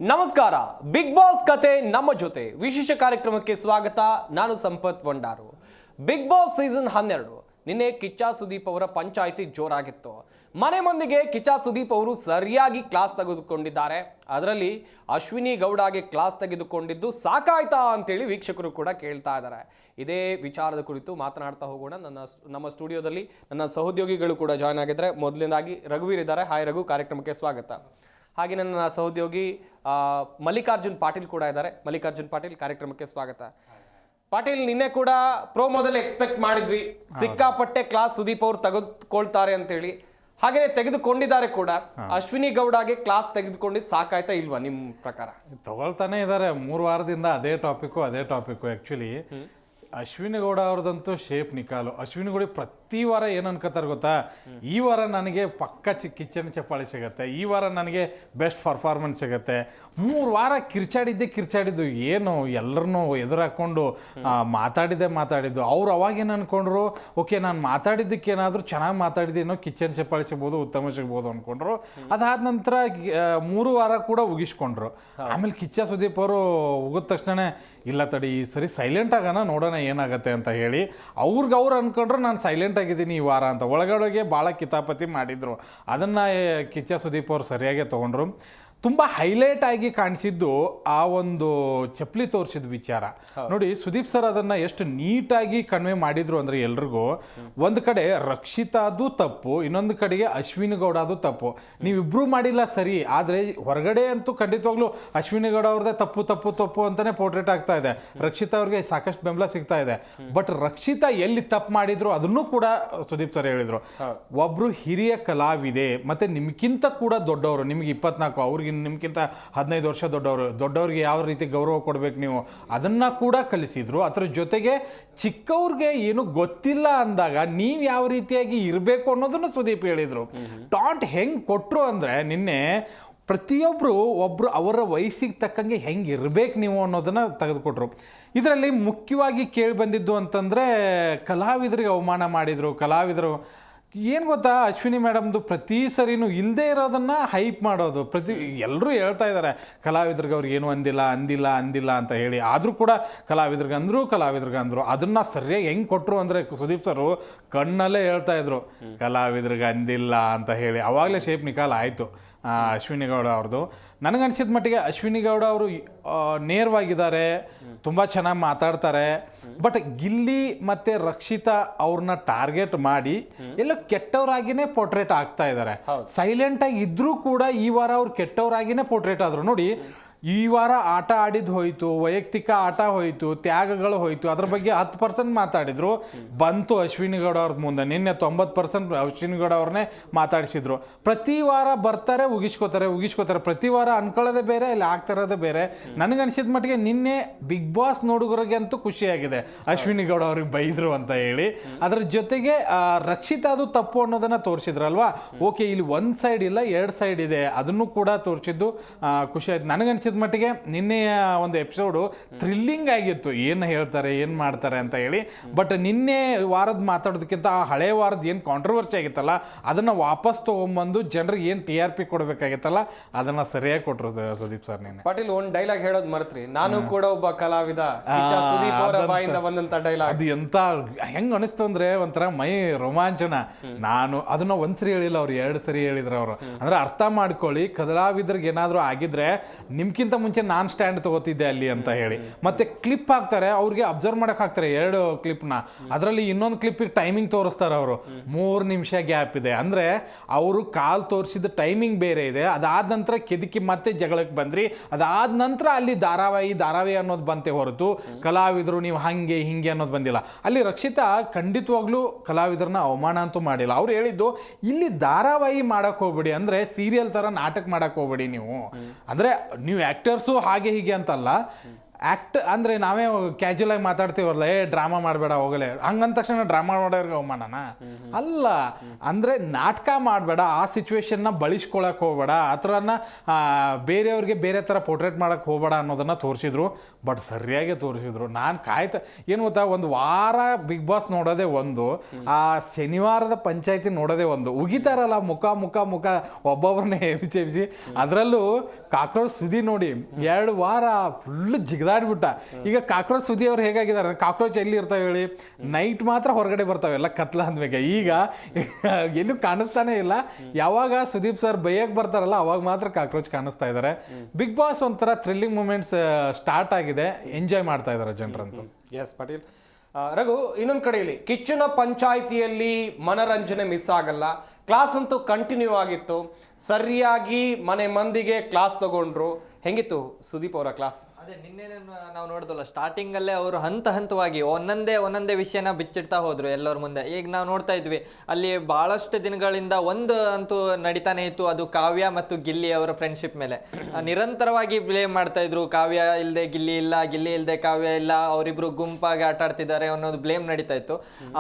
ನಮಸ್ಕಾರ. Big boss ಕತೆ ನಮ್ಮ ಜೊತೆ ವಿಶೇಷ ಕಾರ್ಯಕ್ರಮಕ್ಕೆ ಸ್ವಾಗತ. ನಾನು ಸಂಪತ್ ವಂಡಾರು. ಬಿಗ್ ಬಾಸ್ ಸೀಸನ್ 12 ನಿನ್ನೆ ಕಿಚ್ಚ ಸುದೀಪ್ ಅವರ ಪಂಚಾಯಿತಿ ಜೋರಾಗಿತ್ತು. ಮನೆ ಮಂದಿಗೆ ಕಿಚ್ಚ ಸುದೀಪ್ ಅವರು ಸರಿಯಾಗಿ ಕ್ಲಾಸ್ ತೆಗೆದುಕೊಂಡಿದ್ದಾರೆ. ಅದರಲ್ಲಿ ಅಶ್ವಿನಿ ಗೌಡಗೆ ಕ್ಲಾಸ್ ತೆಗೆದುಕೊಂಡಿದ್ದು ಸಾಕಾಯ್ತಾ ಅಂತೇಳಿ ವೀಕ್ಷಕರು ಕೂಡ ಕೇಳ್ತಾ ಇದ್ದಾರೆ. ಇದೇ ವಿಚಾರದ ಕುರಿತು ಮಾತನಾಡ್ತಾ ಹೋಗೋಣ. ನಮ್ಮ ಸ್ಟುಡಿಯೋದಲ್ಲಿ ನನ್ನ ಸಹೋದ್ಯೋಗಿಗಳು ಕೂಡ ಜಾಯ್ನ್ ಆಗಿದ್ದಾರೆ. ಮೊದಲನೇದಾಗಿ ರಘುವೀರ್ ಇದ್ದಾರೆ. ಹಾಯ್ ರಘು, ಕಾರ್ಯಕ್ರಮಕ್ಕೆ ಸ್ವಾಗತ. ಹಾಗೆ ನನ್ನ ಸಹೋದ್ಯೋಗಿ ಮಲ್ಲಿಕಾರ್ಜುನ್ ಪಾಟೀಲ್ ಕೂಡ ಇದ್ದಾರೆ. ಮಲ್ಲಿಕಾರ್ಜುನ್ ಪಾಟೀಲ್, ಕಾರ್ಯಕ್ರಮಕ್ಕೆ ಸ್ವಾಗತ. ಪಾಟೀಲ್, ನಿನ್ನೆ ಕೂಡ ಪ್ರೋಮೋದಲ್ಲಿ ಎಕ್ಸ್ಪೆಕ್ಟ್ ಮಾಡಿದ್ವಿ ಸಿಕ್ಕಾಪಟ್ಟೆ ಕ್ಲಾಸ್ ಸುದೀಪ್ ಅವರು ತೆಗೆದುಕೊಳ್ತಾರೆ ಅಂತೇಳಿ. ಹಾಗೆ ತೆಗೆದುಕೊಂಡಿದ್ದಾರೆ ಕೂಡ. ಅಶ್ವಿನಿ ಗೌಡಗೆ ಕ್ಲಾಸ್ ತೆಗೆದುಕೊಂಡಿದ್ದು ಸಾಕಾಯ್ತಾ ಇಲ್ವಾ ನಿಮ್ ಪ್ರಕಾರ? ತಗೊಳ್ತಾನೆ ಇದ್ದಾರೆ 3 ವಾರದಿಂದ ಅದೇ ಟಾಪಿಕ್ಕು ಆ್ಯಕ್ಚುಲಿ ಅಶ್ವಿನಿ ಗೌಡ ಅವ್ರದಂತೂ ಶೇಪ್ ನಿಕಾಲು. ಅಶ್ವಿನಿ ಗೌಡ ಪ್ರತಿ ವಾರ ಏನು ಅನ್ಕೋತಾರೆ ಗೊತ್ತಾ, ಈ ವಾರ ನನಗೆ ಪಕ್ಕ ಕಿಚ್ಚನ್ ಚಪ್ಪಾಳಿ ಸಿಗುತ್ತೆ, ಈ ವಾರ ನನಗೆ ಬೆಸ್ಟ್ ಪರ್ಫಾರ್ಮೆನ್ಸ್ ಸಿಗುತ್ತೆ. 3 ವಾರ ಕಿರ್ಚಾಡಿದ್ದು ಏನು, ಎಲ್ಲರನ್ನೂ ಎದುರು ಹಾಕ್ಕೊಂಡು ಮಾತಾಡಿದ್ದು. ಅವ್ರು ಅವಾಗೇನು ಅಂದ್ಕೊಂಡ್ರು, ಓಕೆ ನಾನು ಮಾತಾಡಿದ್ದಕ್ಕೆ ಏನಾದರೂ ಚೆನ್ನಾಗಿ ಮಾತಾಡಿದ್ದೇನೋ ಕಿಚ್ಚನ್ ಚಪ್ಪಾಳಿ ಸಿಗ್ಬೋದು, ಉತ್ತಮ ಸಿಗ್ಬೋದು ಅಂದ್ಕೊಂಡ್ರು. ಅದಾದ ನಂತರ 3 ವಾರ ಕೂಡ ಉಗಿಸ್ಕೊಂಡ್ರು. ಆಮೇಲೆ ಕಿಚ್ಚ ಸುದೀಪ್ ಅವರು ಉಗಿದ ತಕ್ಷಣ ಇಲ್ಲ ತಡಿ ಈ ಸರಿ ಸೈಲೆಂಟ್ ಆಗೋಣ, ನೋಡೋಣ ಏನಾಗತ್ತೆ ಅಂತ ಹೇಳಿ ಅವ್ರು ಅನ್ಕೊಂಡ್ರು ನಾನು ಸೈಲೆಂಟ್ ಆಗಿದ್ದೀನಿ ಈ ವಾರ ಅಂತ. ಒಳಗಡೆಗೆ ಭಾಳ ಕಿತಾಪತಿ ಮಾಡಿದ್ರು. ಅದನ್ನು ಕಿಚ್ಚ ಸುದೀಪ್ ಅವರು ಸರಿಯಾಗಿ ತೊಗೊಂಡ್ರು. ತುಂಬ ಹೈಲೈಟ್ ಆಗಿ ಕಾಣಿಸಿದ್ದು ಆ ಒಂದು ಚಪ್ಪಲಿ ತೋರಿಸಿದ ವಿಚಾರ ನೋಡಿ. ಸುದೀಪ್ ಸರ್ ಅದನ್ನು ಎಷ್ಟು ನೀಟಾಗಿ ಕನ್ವೆ ಮಾಡಿದ್ರು ಅಂದರೆ ಎಲ್ರಿಗೂ, ಒಂದು ಕಡೆ ರಕ್ಷಿತಾದು ತಪ್ಪು, ಇನ್ನೊಂದು ಕಡೆಗೆ ಅಶ್ವಿನಿ ಗೌಡ ಅದು ತಪ್ಪು. ನೀವಿಬ್ರು ಮಾಡಿಲ್ಲ ಸರಿ, ಆದರೆ ಹೊರಗಡೆ ಅಂತೂ ಖಂಡಿತವಾಗ್ಲೂ ಅಶ್ವಿನಿ ಗೌಡ ಅವ್ರದ್ದೇ ತಪ್ಪು ಅಂತಾನೆ ಪೋರ್ಟ್ರೇಟ್ ಆಗ್ತಾ ಇದೆ. ರಕ್ಷಿತಾ ಅವ್ರಿಗೆ ಸಾಕಷ್ಟು ಬೆಂಬಲ ಸಿಗ್ತಾ ಇದೆ. ಬಟ್ ರಕ್ಷಿತಾ ಎಲ್ಲಿ ತಪ್ಪು ಮಾಡಿದ್ರು ಅದನ್ನು ಕೂಡ ಸುದೀಪ್ ಸರ್ ಹೇಳಿದ್ರು. ಒಬ್ರು ಹಿರಿಯ ಕಲಾವಿದೆ, ಮತ್ತೆ ನಿಮ್ಗಿಂತ ಕೂಡ ದೊಡ್ಡವರು, ನಿಮ್ಗೆ 24, ಅವ್ರಿಗೆ ನಿಮ್ಗಿಂತ 15 ವರ್ಷ ದೊಡ್ಡವ್ರಿಗೆ ಯಾವ ರೀತಿ ಗೌರವ ಕೊಡ್ಬೇಕು ನೀವು, ಅದನ್ನ ಕೂಡ ಕಲಿಸಿದ್ರು. ಅದ್ರ ಜೊತೆಗೆ ಚಿಕ್ಕವ್ರಿಗೆ ಏನು ಗೊತ್ತಿಲ್ಲ ಅಂದಾಗ ನೀವ್ ಯಾವ ರೀತಿಯಾಗಿ ಇರಬೇಕು ಅನ್ನೋದನ್ನು ಸುದೀಪ್ ಹೇಳಿದ್ರು. ಟಾಂಟ್ ಹೆಂಗ್ ಕೊಟ್ರು ಅಂದ್ರೆ ನಿನ್ನೆ ಪ್ರತಿಯೊಬ್ರು ಅವರ ವಯಸ್ಸಿಗೆ ತಕ್ಕಂಗೆ ಹೆಂಗೆ ಇರ್ಬೇಕು ನೀವು ಅನ್ನೋದನ್ನ ತೆಗೆದುಕೊಟ್ರು. ಇದರಲ್ಲಿ ಮುಖ್ಯವಾಗಿ ಕೇಳಿ ಬಂದಿದ್ದು ಅಂತಂದ್ರೆ ಕಲಾವಿದರಿಗೆ ಅವಮಾನ ಮಾಡಿದ್ರು. ಕಲಾವಿದರು ಏನು ಗೊತ್ತಾ, ಅಶ್ವಿನಿ ಮೇಡಮ್ದು ಪ್ರತಿ ಸರಿನೂ ಇಲ್ಲದೆ ಇರೋದನ್ನ ಹೈಪ್ ಮಾಡೋದು. ಎಲ್ಲರೂ ಹೇಳ್ತಾ ಇದ್ದಾರೆ ಕಲಾವಿದ್ರಿಗೆ ಅವ್ರಿಗೆ ಏನು ಅಂದಿಲ್ಲ ಅಂತ ಹೇಳಿ. ಆದರೂ ಕೂಡ ಕಲಾವಿದ್ರಿಗೆ ಅಂದರು. ಅದನ್ನ ಸರಿಯಾಗಿ ಹೆಂಗೆ ಕೊಟ್ಟರು ಅಂದರೆ ಸುದೀಪ್ ಸರು ಕಣ್ಣಲ್ಲೇ ಹೇಳ್ತಾ ಇದ್ರು ಕಲಾವಿದ್ರಿಗೆ ಅಂದಿಲ್ಲ ಅಂತ ಹೇಳಿ. ಆವಾಗಲೇ ಶೇಪ್ ನಿಕಾಲ ಆಯಿತು ಅಶ್ವಿನಿ ಗೌಡ ಅವ್ರದ್ದು. ನನಗನ್ಸಿದ ಮಟ್ಟಿಗೆ ಅಶ್ವಿನಿ ಗೌಡ ಅವರು ನೇರವಾಗಿದ್ದಾರೆ, ತುಂಬ ಚೆನ್ನಾಗಿ ಮಾತಾಡ್ತಾರೆ. ಬಟ್ ಗಿಲ್ಲಿ ಮತ್ತು ರಕ್ಷಿತಾ ಅವ್ರನ್ನ ಟಾರ್ಗೆಟ್ ಮಾಡಿ ಎಲ್ಲೋ ಕೆಟ್ಟವರಾಗಿನೇ ಪೋರ್ಟ್ರೇಟ್ ಆಗ್ತಾ ಇದ್ದಾರೆ. ಸೈಲೆಂಟಾಗಿ ಇದ್ರೂ ಕೂಡ ಈ ವಾರ ಅವ್ರು ಕೆಟ್ಟವರಾಗಿನೇ ಪೋರ್ಟ್ರೇಟ್ ಆದರು. ನೋಡಿ, ಈ ವಾರ ಆಟ ಆಡಿದ್ದು ಹೋಯಿತು, ವೈಯಕ್ತಿಕ ಆಟ ಹೋಯಿತು, ತ್ಯಾಗಗಳು ಹೋಯಿತು, ಅದ್ರ ಬಗ್ಗೆ 10% ಮಾತಾಡಿದ್ರು. ಬಂತು ಅಶ್ವಿನಿ ಗೌಡ ಅವ್ರ ಮುಂದೆ. ನಿನ್ನೆ 90% ಅಶ್ವಿನಿ ಗೌಡ ಅವ್ರನ್ನೇ ಮಾತಾಡಿಸಿದ್ರು. ಪ್ರತಿ ವಾರ ಬರ್ತಾರೆ, ಉಗಿಸ್ಕೋತಾರೆ. ಪ್ರತಿ ವಾರ ಅನ್ಕೊಳ್ಳೋದೇ ಬೇರೆ, ಇಲ್ಲಿ ಆಗ್ತಿರೋದೇ ಬೇರೆ. ನನಗನ್ಸಿದ ಮಟ್ಟಿಗೆ ನಿನ್ನೆ ಬಿಗ್ ಬಾಸ್ ನೋಡುಗರಿಗೆ ಅಂತೂ ಖುಷಿಯಾಗಿದೆ ಅಶ್ವಿನಿ ಗೌಡ ಅವ್ರಿಗೆ ಬೈದ್ರು ಅಂತ ಹೇಳಿ. ಅದ್ರ ಜೊತೆಗೆ ರಕ್ಷಿತಾ ಅದು ತಪ್ಪು ಅನ್ನೋದನ್ನ ತೋರಿಸಿದ್ರಲ್ವಾ. ಓಕೆ, ಇಲ್ಲಿ ಒಂದು ಸೈಡ್ ಇಲ್ಲ, 2 ಸೈಡ್ ಇದೆ, ಅದನ್ನು ಕೂಡ ತೋರಿಸಿದ್ದು ಖುಷಿ ಆಯ್ತು. ನನಗನ್ಸಿದ ಮಟ್ಟಿಗೆ ನಿನ್ನೆಯ ಒಂದು ಎಪಿಸೋಡು ಥ್ರಿಲ್ಲಿಂಗ್ ಆಗಿತ್ತು, ಏನು ಹೇಳ್ತಾರೆ ಏನು ಮಾಡ್ತಾರೆ ಅಂತ ಹೇಳಿ. ಬಟ್ ನಿನ್ನೆ ವಾರದ ಮಾತಾಡೋದಕ್ಕಿಂತ ಆ ಹಳೆ ವಾರದ ಏನು ಕಾಂಟ್ರವರ್ಸಿ ಆಗಿತ್ತಲ್ಲ ಅದನ್ನ ವಾಪಸ್ ತಗೊಂಡ್ಬಂದು ಜನರಿಗೆ ಏನು TRP ಕೊಡ್ಬೇಕಾಗಿತ್ತಲ್ಲ ಅದನ್ನ ಸರಿಯಾಗಿ ಕೊಟ್ಟರು ಸುದೀಪ್ ಸರ್. ನಿನ್ನೆ ಪಾಟೀಲ್ ಒಂದು ಡೈಲಾಗ್ ಹೇಳೋದು ಮರೆತ್ರಿ, ನಾನು ಕೂಡ ಒಬ್ಬ ಕಲಾವಿದ, ಸುದೀಪ್ ಅವರ ಬಾಯಿಂದ ಬಂದಂತ ಡೈಲಾಗ್. ಅದು ಎಂತ ಹೆಂಗ್ ಅನಿಸ್ತು ಅಂದ್ರೆ ಒಂಥರ ಮೈ ರೋಮಾಂಚನ. ನಾನು ಅದನ್ನ ಒಂದ್ಸರಿ ಹೇಳಿಲ್ಲ, ಅವ್ರು 2 ಸರಿ ಹೇಳಿದ್ರು ಅವರು. ಅಂದ್ರೆ ಅರ್ಥ ಮಾಡ್ಕೊಳ್ಳಿ, ಕಲಾವಿದ್ರಿಗೆ ಏನಾದ್ರು ಆಗಿದ್ರೆ ನಿಮ್ಗಿಂತ ಮುಂಚೆ ನಾನು ಸ್ಟ್ಯಾಂಡ್ ತಗೋತಿದ್ದೆ ಅಲ್ಲಿ ಅಂತ ಹೇಳಿ. ಮತ್ತೆ ಕ್ಲಿಪ್ ಹಾಕ್ತಾರೆ, ಅವ್ರಿಗೆ ಅಬ್ಸರ್ವ್ ಮಾಡಕ್ ಹಾಕ್ತಾರೆ 2 ಕ್ಲಿಪ್ನ. ಅದರಲ್ಲಿ ಇನ್ನೊಂದು ಕ್ಲಿಪ್ಪಿಗೆ ಟೈಮಿಂಗ್ ತೋರಿಸ್ತಾರೆ ಅವರು, 3 ನಿಮಿಷ ಗ್ಯಾಪ್ ಇದೆ. ಅಂದ್ರೆ ಅವರು ಕಾಲ್ ತೋರಿಸಿದ ಟೈಮಿಂಗ್ ಬೇರೆ ಇದೆ. ಅದಾದ ನಂತರ ಕೆದಕಿ ಮತ್ತೆ ಜಗಳಕ್ಕೆ ಬಂದ್ರಿ. ಅದಾದ ನಂತರ ಅಲ್ಲಿ ಧಾರಾವಾಹಿ ಅನ್ನೋದು ಬಂತೆ ಹೊರತು ಕಲಾವಿದರು ನೀವು ಹಂಗೆ ಹಿಂಗೆ ಅನ್ನೋದು ಬಂದಿಲ್ಲ. ಅಲ್ಲಿ ರಕ್ಷಿತಾ ಖಂಡಿತವಾಗ್ಲೂ ಕಲಾವಿದರನ್ನ ಅವಮಾನ ಅಂತೂ ಮಾಡಿಲ್ಲ. ಅವ್ರು ಹೇಳಿದ್ದು ಇಲ್ಲಿ ಧಾರಾವಾಹಿ ಮಾಡಕ್ ಹೋಗ್ಬೇಡಿ, ಅಂದ್ರೆ ಸೀರಿಯಲ್ ತರ ನಾಟಕ ಮಾಡಕ್ ಹೋಗ್ಬೇಡಿ ನೀವು. ಅಂದ್ರೆ ನೀವು ಆಕ್ಟರ್ಸು ಹಾಗೆ ಹೀಗೆ ಅಂತಲ್ಲ, ಆ್ಯಕ್ಟ್ ಅಂದರೆ ನಾವೇ ಕ್ಯಾಜುವಲ್ ಆಗಿ ಮಾತಾಡ್ತೀವಲ್ಲ, ಡ್ರಾಮಾ ಮಾಡಬೇಡ ಹೋಗಲೇ, ಹಂಗಂದ ತಕ್ಷಣ ಡ್ರಾಮಾ ಮಾಡೋರ್ಗೆ ಅವಮಾನನ ಅಲ್ಲ. ಅಂದರೆ ನಾಟಕ ಮಾಡಬೇಡ, ಆ ಸಿಚುವೇಶನ್ನ ಬಳಸ್ಕೊಳಕ್ಕೆ ಹೋಗಬೇಡ, ಆ ಥರನ ಬೇರೆಯವ್ರಿಗೆ ಬೇರೆ ಥರ ಪೋರ್ಟ್ರೇಟ್ ಮಾಡೋಕ್ಕೆ ಹೋಗಬೇಡ ಅನ್ನೋದನ್ನು ತೋರಿಸಿದ್ರು. ಬಟ್ ಸರಿಯಾಗಿ ತೋರಿಸಿದ್ರು. ನಾನು ಏನು ಗೊತ್ತಾ, ಒಂದು ವಾರ ಬಿಗ್ ಬಾಸ್ ನೋಡೋದೇ ಒಂದು, ಆ ಶನಿವಾರದ ಪಂಚಾಯತಿ ನೋಡೋದೇ ಒಂದು. ಉಗಿತಾರಲ್ಲ ಮುಖ ಒಬ್ಬೊಬ್ಬರನ್ನೇ ಎಬ್ಬಿಸಿ, ಅದರಲ್ಲೂ ಕಾಕ್ರೋಚ್ ಸುದಿ ನೋಡಿ 2 ವಾರ ಫುಲ್ ಜಿಗದಾಡ್ಬಿಟ್ಟ. ಈಗ ಕಾಕ್ರೋಚ್ ಸುದಿ ಅವ್ರು ಹೇಗಾಗಿದ್ದಾರೆ, ಕಾಕ್ರೋಚ್ ಎಲ್ಲಿ ಇರ್ತಾವೆ ಹೇಳಿ, ನೈಟ್ ಮಾತ್ರ ಹೊರಗಡೆ ಬರ್ತಾವೆ ಎಲ್ಲ ಕತ್ಲ ಅಂದ್ಮೇಲೆ. ಈಗ ಎಲ್ಲೂ ಕಾಣಿಸ್ತಾನೆ ಇಲ್ಲ. ಯಾವಾಗ ಸುದೀಪ್ ಸರ್ ಬೈಯಕ್ಕೆ ಬರ್ತಾರಲ್ಲ ಅವಾಗ ಮಾತ್ರ ಕಾಕ್ರೋಚ್ ಕಾಣಿಸ್ತಾ ಇದ್ದಾರೆ. ಬಿಗ್ ಬಾಸ್ ಒಂಥರ ಥ್ರಿಲ್ಲಿಂಗ್ ಮೂಮೆಂಟ್ಸ್ ಸ್ಟಾರ್ಟ್ ಆಗಿದೆ, ಎಂಜಾಯ್ ಮಾಡ್ತಾ ಇದ್ದಾರೆ ಜನರಂತೂ. ಎಸ್ ಪಾಟೀಲ್. ರಘು, ಇನ್ನೊಂದು ಕಡೆಯಲ್ಲಿ ಕಿಚ್ಚನ ಪಂಚಾಯಿತಿಯಲ್ಲಿ ಮನರಂಜನೆ ಮಿಸ್ ಆಗಲ್ಲ. ಕ್ಲಾಸ್ ಅಂತೂ ಕಂಟಿನ್ಯೂ ಆಗಿತ್ತು. ಸರಿಯಾಗಿ ಮನೆ ಮಂದಿಗೆ ಕ್ಲಾಸ್ ತಗೊಂಡ್ರು. ಹೆಂಗಿತ್ತು ಸುದೀಪ್ ಅವರ ಕ್ಲಾಸ್? ಅದೇ ನಿನ್ನೆ ನಾವು ನೋಡಿದಲ್ಲ, ಸ್ಟಾರ್ಟಿಂಗಲ್ಲೇ ಅವರು ಹಂತವಾಗಿ ಒಂದೊಂದೇ ವಿಷಯನ ಬಿಚ್ಚಿಡ್ತಾ ಹೋದ್ರು ಎಲ್ಲರ ಮುಂದೆ. ಈಗ ನಾವು ನೋಡ್ತಾ ಇದ್ವಿ ಅಲ್ಲಿ ಭಾಳಷ್ಟು ದಿನಗಳಿಂದ ಒಂದು ಅಂತೂ ನಡೀತಾನೆ ಇತ್ತು, ಅದು ಕಾವ್ಯ ಮತ್ತು ಗಿಲ್ಲಿ ಅವರ ಫ್ರೆಂಡ್ಶಿಪ್ ಮೇಲೆ ನಿರಂತರವಾಗಿ ಬ್ಲೇಮ್ ಮಾಡ್ತಾ ಇದ್ರು. ಕಾವ್ಯ ಇಲ್ಲದೆ ಗಿಲ್ಲಿ ಇಲ್ಲ, ಗಿಲ್ಲಿ ಇಲ್ಲದೆ ಕಾವ್ಯ ಇಲ್ಲ, ಅವರಿಬ್ರು ಗುಂಪಾಗಿ ಆಟ ಆಡ್ತಿದ್ದಾರೆ ಅನ್ನೋದು ಬ್ಲೇಮ್ ನಡೀತಾ ಇತ್ತು.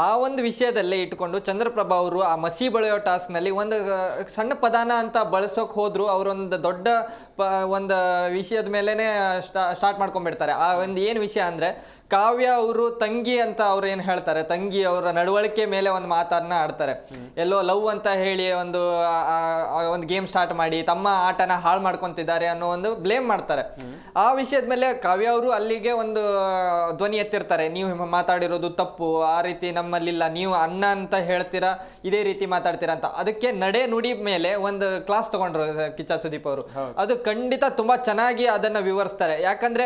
ಆ ಒಂದು ವಿಷಯದಲ್ಲೇ ಇಟ್ಕೊಂಡು ಚಂದ್ರಪ್ರಭಾ ಅವರು ಆ ಮಸಿ ಬಳಿಯೋ ಟಾಸ್ಕ್ನಲ್ಲಿ ಒಂದು ಸಣ್ಣ ಪದಾನ ಅಂತ ಬಳಸೋಕೆ ಹೋದ್ರು. ಅವರೊಂದು ದೊಡ್ಡ ಒಂದು ವಿಷಯದ ಮೇಲೆನೆ ಸ್ಟಾರ್ಟ್ ಮಾಡ್ಕೊಂಡ್ಬಿಡ್ತಾರೆ. ಆ ಒಂದು ಏನು ವಿಷಯ ಅಂದರೆ, ಕಾವ್ಯ ಅವರು ತಂಗಿ ಅಂತ ಅವ್ರು ಏನು ಹೇಳ್ತಾರೆ, ತಂಗಿ ಅವರ ನಡವಳಿಕೆ ಮೇಲೆ ಒಂದು ಮಾತನ್ನ ಆಡ್ತಾರೆ. ಎಲ್ಲೋ ಲವ್ ಅಂತ ಹೇಳಿ ಒಂದು ಗೇಮ್ ಸ್ಟಾರ್ಟ್ ಮಾಡಿ ತಮ್ಮ ಆಟನ ಹಾಳು ಮಾಡ್ಕೊತಿದ್ದಾರೆ ಅನ್ನೋ ಒಂದು ಬ್ಲೇಮ್ ಮಾಡ್ತಾರೆ. ಆ ವಿಷಯದ ಮೇಲೆ ಕಾವ್ಯ ಅವರು ಅಲ್ಲಿಗೆ ಒಂದು ಧ್ವನಿ ಎತ್ತಿರ್ತಾರೆ, ನೀವು ಮಾತಾಡಿರೋದು ತಪ್ಪು, ಆ ರೀತಿ ನಮ್ಮಲ್ಲಿಲ್ಲ, ನೀವು ಅಣ್ಣ ಅಂತ ಹೇಳ್ತೀರಾ, ಇದೇ ರೀತಿ ಮಾತಾಡ್ತೀರಾ ಅಂತ. ಅದಕ್ಕೆ ನಡೆ ನುಡಿ ಮೇಲೆ ಒಂದು ಕ್ಲಾಸ್ ತಗೊಂಡ್ರು ಕಿಚ್ಚ ಸುದೀಪ್ ಅವರು. ಅದು ಖಂಡಿತ ತುಂಬಾ ಚೆನ್ನಾಗಿ ಅದನ್ನ ವಿವರಿಸ್ತಾರೆ. ಯಾಕಂದ್ರೆ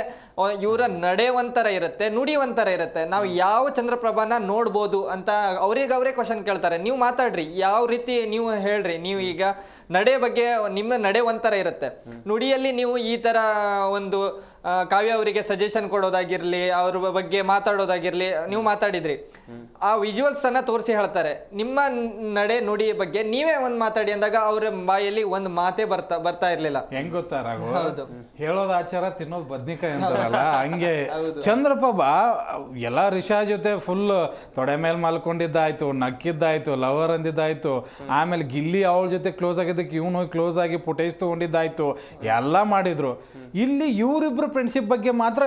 ಇವರ ನಡೆ ಒಂಥರ ಇರುತ್ತೆ, ನುಡಿ ಒಂಥರ ಇರುತ್ತೆ. ನಾವು ಯಾವ ಚಂದ್ರಪ್ರಭಾನ ನೋಡ್ಬೋದು ಅಂತ ಅವರೇ ಕ್ವಶನ್ ಕೇಳ್ತಾರೆ. ನೀವು ಮಾತಾಡ್ರಿ, ಯಾವ ರೀತಿ ನೀವು ಹೇಳ್ರಿ, ನೀವು ಈಗ ನಡೆ ಬಗ್ಗೆ ನಿಮ್ಮ ನಡೆ ಒಂಥರ ಇರುತ್ತೆ, ನುಡಿಯಲ್ಲಿ ನೀವು ಈ ತರ ಒಂದು ಕಾವ್ಯ ಅವರಿಗೆ ಸಜೆಷನ್ ಕೊಡೋದಾಗಿರ್ಲಿ, ಅವ್ರ ಬಗ್ಗೆ ಮಾತಾಡೋದಾಗಿರ್ಲಿ, ನೀವು ಮಾತಾಡಿದ್ರಿ, ಆ ವಿಜುವಲ್ಸ್ ಅನ್ನ ತೋರಿಸಿ ಹೇಳ್ತಾರೆ. ನಿಮ್ಮ ನಡೆ ನುಡಿ ಬಗ್ಗೆ ನೀವೇ ಒಂದ್ ಮಾತಾಡಿ ಅಂದಾಗ ಅವ್ರ ಬಾಯಲ್ಲಿ ಒಂದು ಮಾತೇ ಬರ್ತಾ ಇರ್ಲಿಲ್ಲ. ಹೆಂಗ್ ಗೊತ್ತಾ ರಾಘು, ಹೇಳೋದು ಆಚಾರ ತಿನ್ನೋದು ಬದ್ನಿಕಾಯಿ ಅಂತಾರಲ್ಲ ಹಂಗೆ. ಚಂದ್ರಪ್ರಭಾ ಎಲ್ಲ ರಿಷಾ ಜೊತೆ ಫುಲ್ ತೊಡೆ ಮೇಲೆ ಮಲ್ಕೊಂಡಿದ್ದಾಯ್ತು, ನಕ್ಕಿದ್ದಾಯ್ತು, ಲವರ್ ಅಂದಿದ್ದಾಯ್ತು, ಆಮೇಲೆ ಗಿಲ್ಲಿ ಅವಳ ಜೊತೆ ಕ್ಲೋಸ್ ಆಗಿದ್ದಕ್ಕೆ ಇವನು ಕ್ಲೋಸ್ ಆಗಿ ಫುಟೇಜ್ ತಗೊಂಡಿದ್ದಾಯ್ತು, ಎಲ್ಲ ಮಾಡಿದ್ರು. ಇಲ್ಲಿ ಇವರಿಬ್ರು ಫ್ರೆಂಡ್ಶಿಪ್ ಬಗ್ಗೆ ಮಾತ್ರ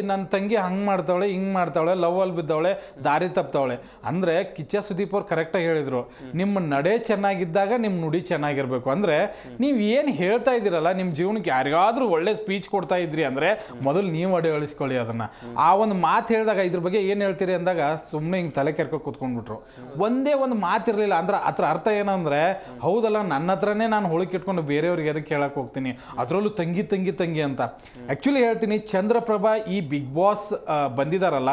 ನನ್ನ ತಂಗಿ ಹಂಗೆ ಮಾಡ್ತಾವಳೆ, ಹಿಂಗೆ ಮಾಡ್ತಾವಳೆ, ಲವ್ ಅಲ್ಲಿ ಬಿದ್ದವಳೆ, ದಾರಿ ತಪ್ತಾವಳೆ ಅಂದರೆ ಕಿಚ್ಚ ಸುದೀಪ್ ಅವ್ರು ಕರೆಕ್ಟಾಗಿ ಹೇಳಿದರು, ನಿಮ್ಮ ನಡೆ ಚೆನ್ನಾಗಿದ್ದಾಗ ನಿಮ್ಮ ನುಡಿ ಚೆನ್ನಾಗಿರ್ಬೇಕು. ಅಂದರೆ ನೀವು ಏನು ಹೇಳ್ತಾ ಇದ್ದೀರಲ್ಲ, ನಿಮ್ಮ ಜೀವನಕ್ಕೆ ಯಾರಿಗಾದ್ರೂ ಒಳ್ಳೆ ಸ್ಪೀಚ್ ಕೊಡ್ತಾ ಇದ್ರಿ ಅಂದರೆ ಮೊದಲು ನೀವು ಅಳಿಸ್ಕೊಳ್ಳಿ ಅದನ್ನು. ಆ ಒಂದು ಮಾತು ಹೇಳಿದಾಗ ಇದ್ರ ಬಗ್ಗೆ ಏನು ಹೇಳ್ತೀರಿ ಅಂದಾಗ ಸುಮ್ಮನೆ ಹಿಂಗೆ ತಲೆ ಕೆರ್ಕೊ ಕೂತ್ಕೊಂಡ್ಬಿಟ್ರು. ಒಂದೇ ಒಂದು ಮಾತಿರಲಿಲ್ಲ. ಅಂದ್ರೆ ಅದ್ರ ಅರ್ಥ ಏನಂದರೆ, ಹೌದಲ್ಲ ನನ್ನ ಹತ್ರನೇ ನಾನು ಹುಳುಕಿಟ್ಕೊಂಡು ಬೇರೆಯವ್ರಿಗೆ ಅದಕ್ಕೆ ಕೇಳಕ್ಕೆ ಹೋಗ್ತೀನಿ, ಅದರಲ್ಲೂ ತಂಗಿ ತಂಗಿ ತಂಗಿ ಅಂತ. ಆ್ಯಕ್ಚುಲಿ ಹೇಳ್ತೀನಿ, ಚಂದ್ರಪ್ರಭಾ ಈ ಬಿಗ್ ಬಾಸ್ ಬಂದಿದಾರಲ್ಲ,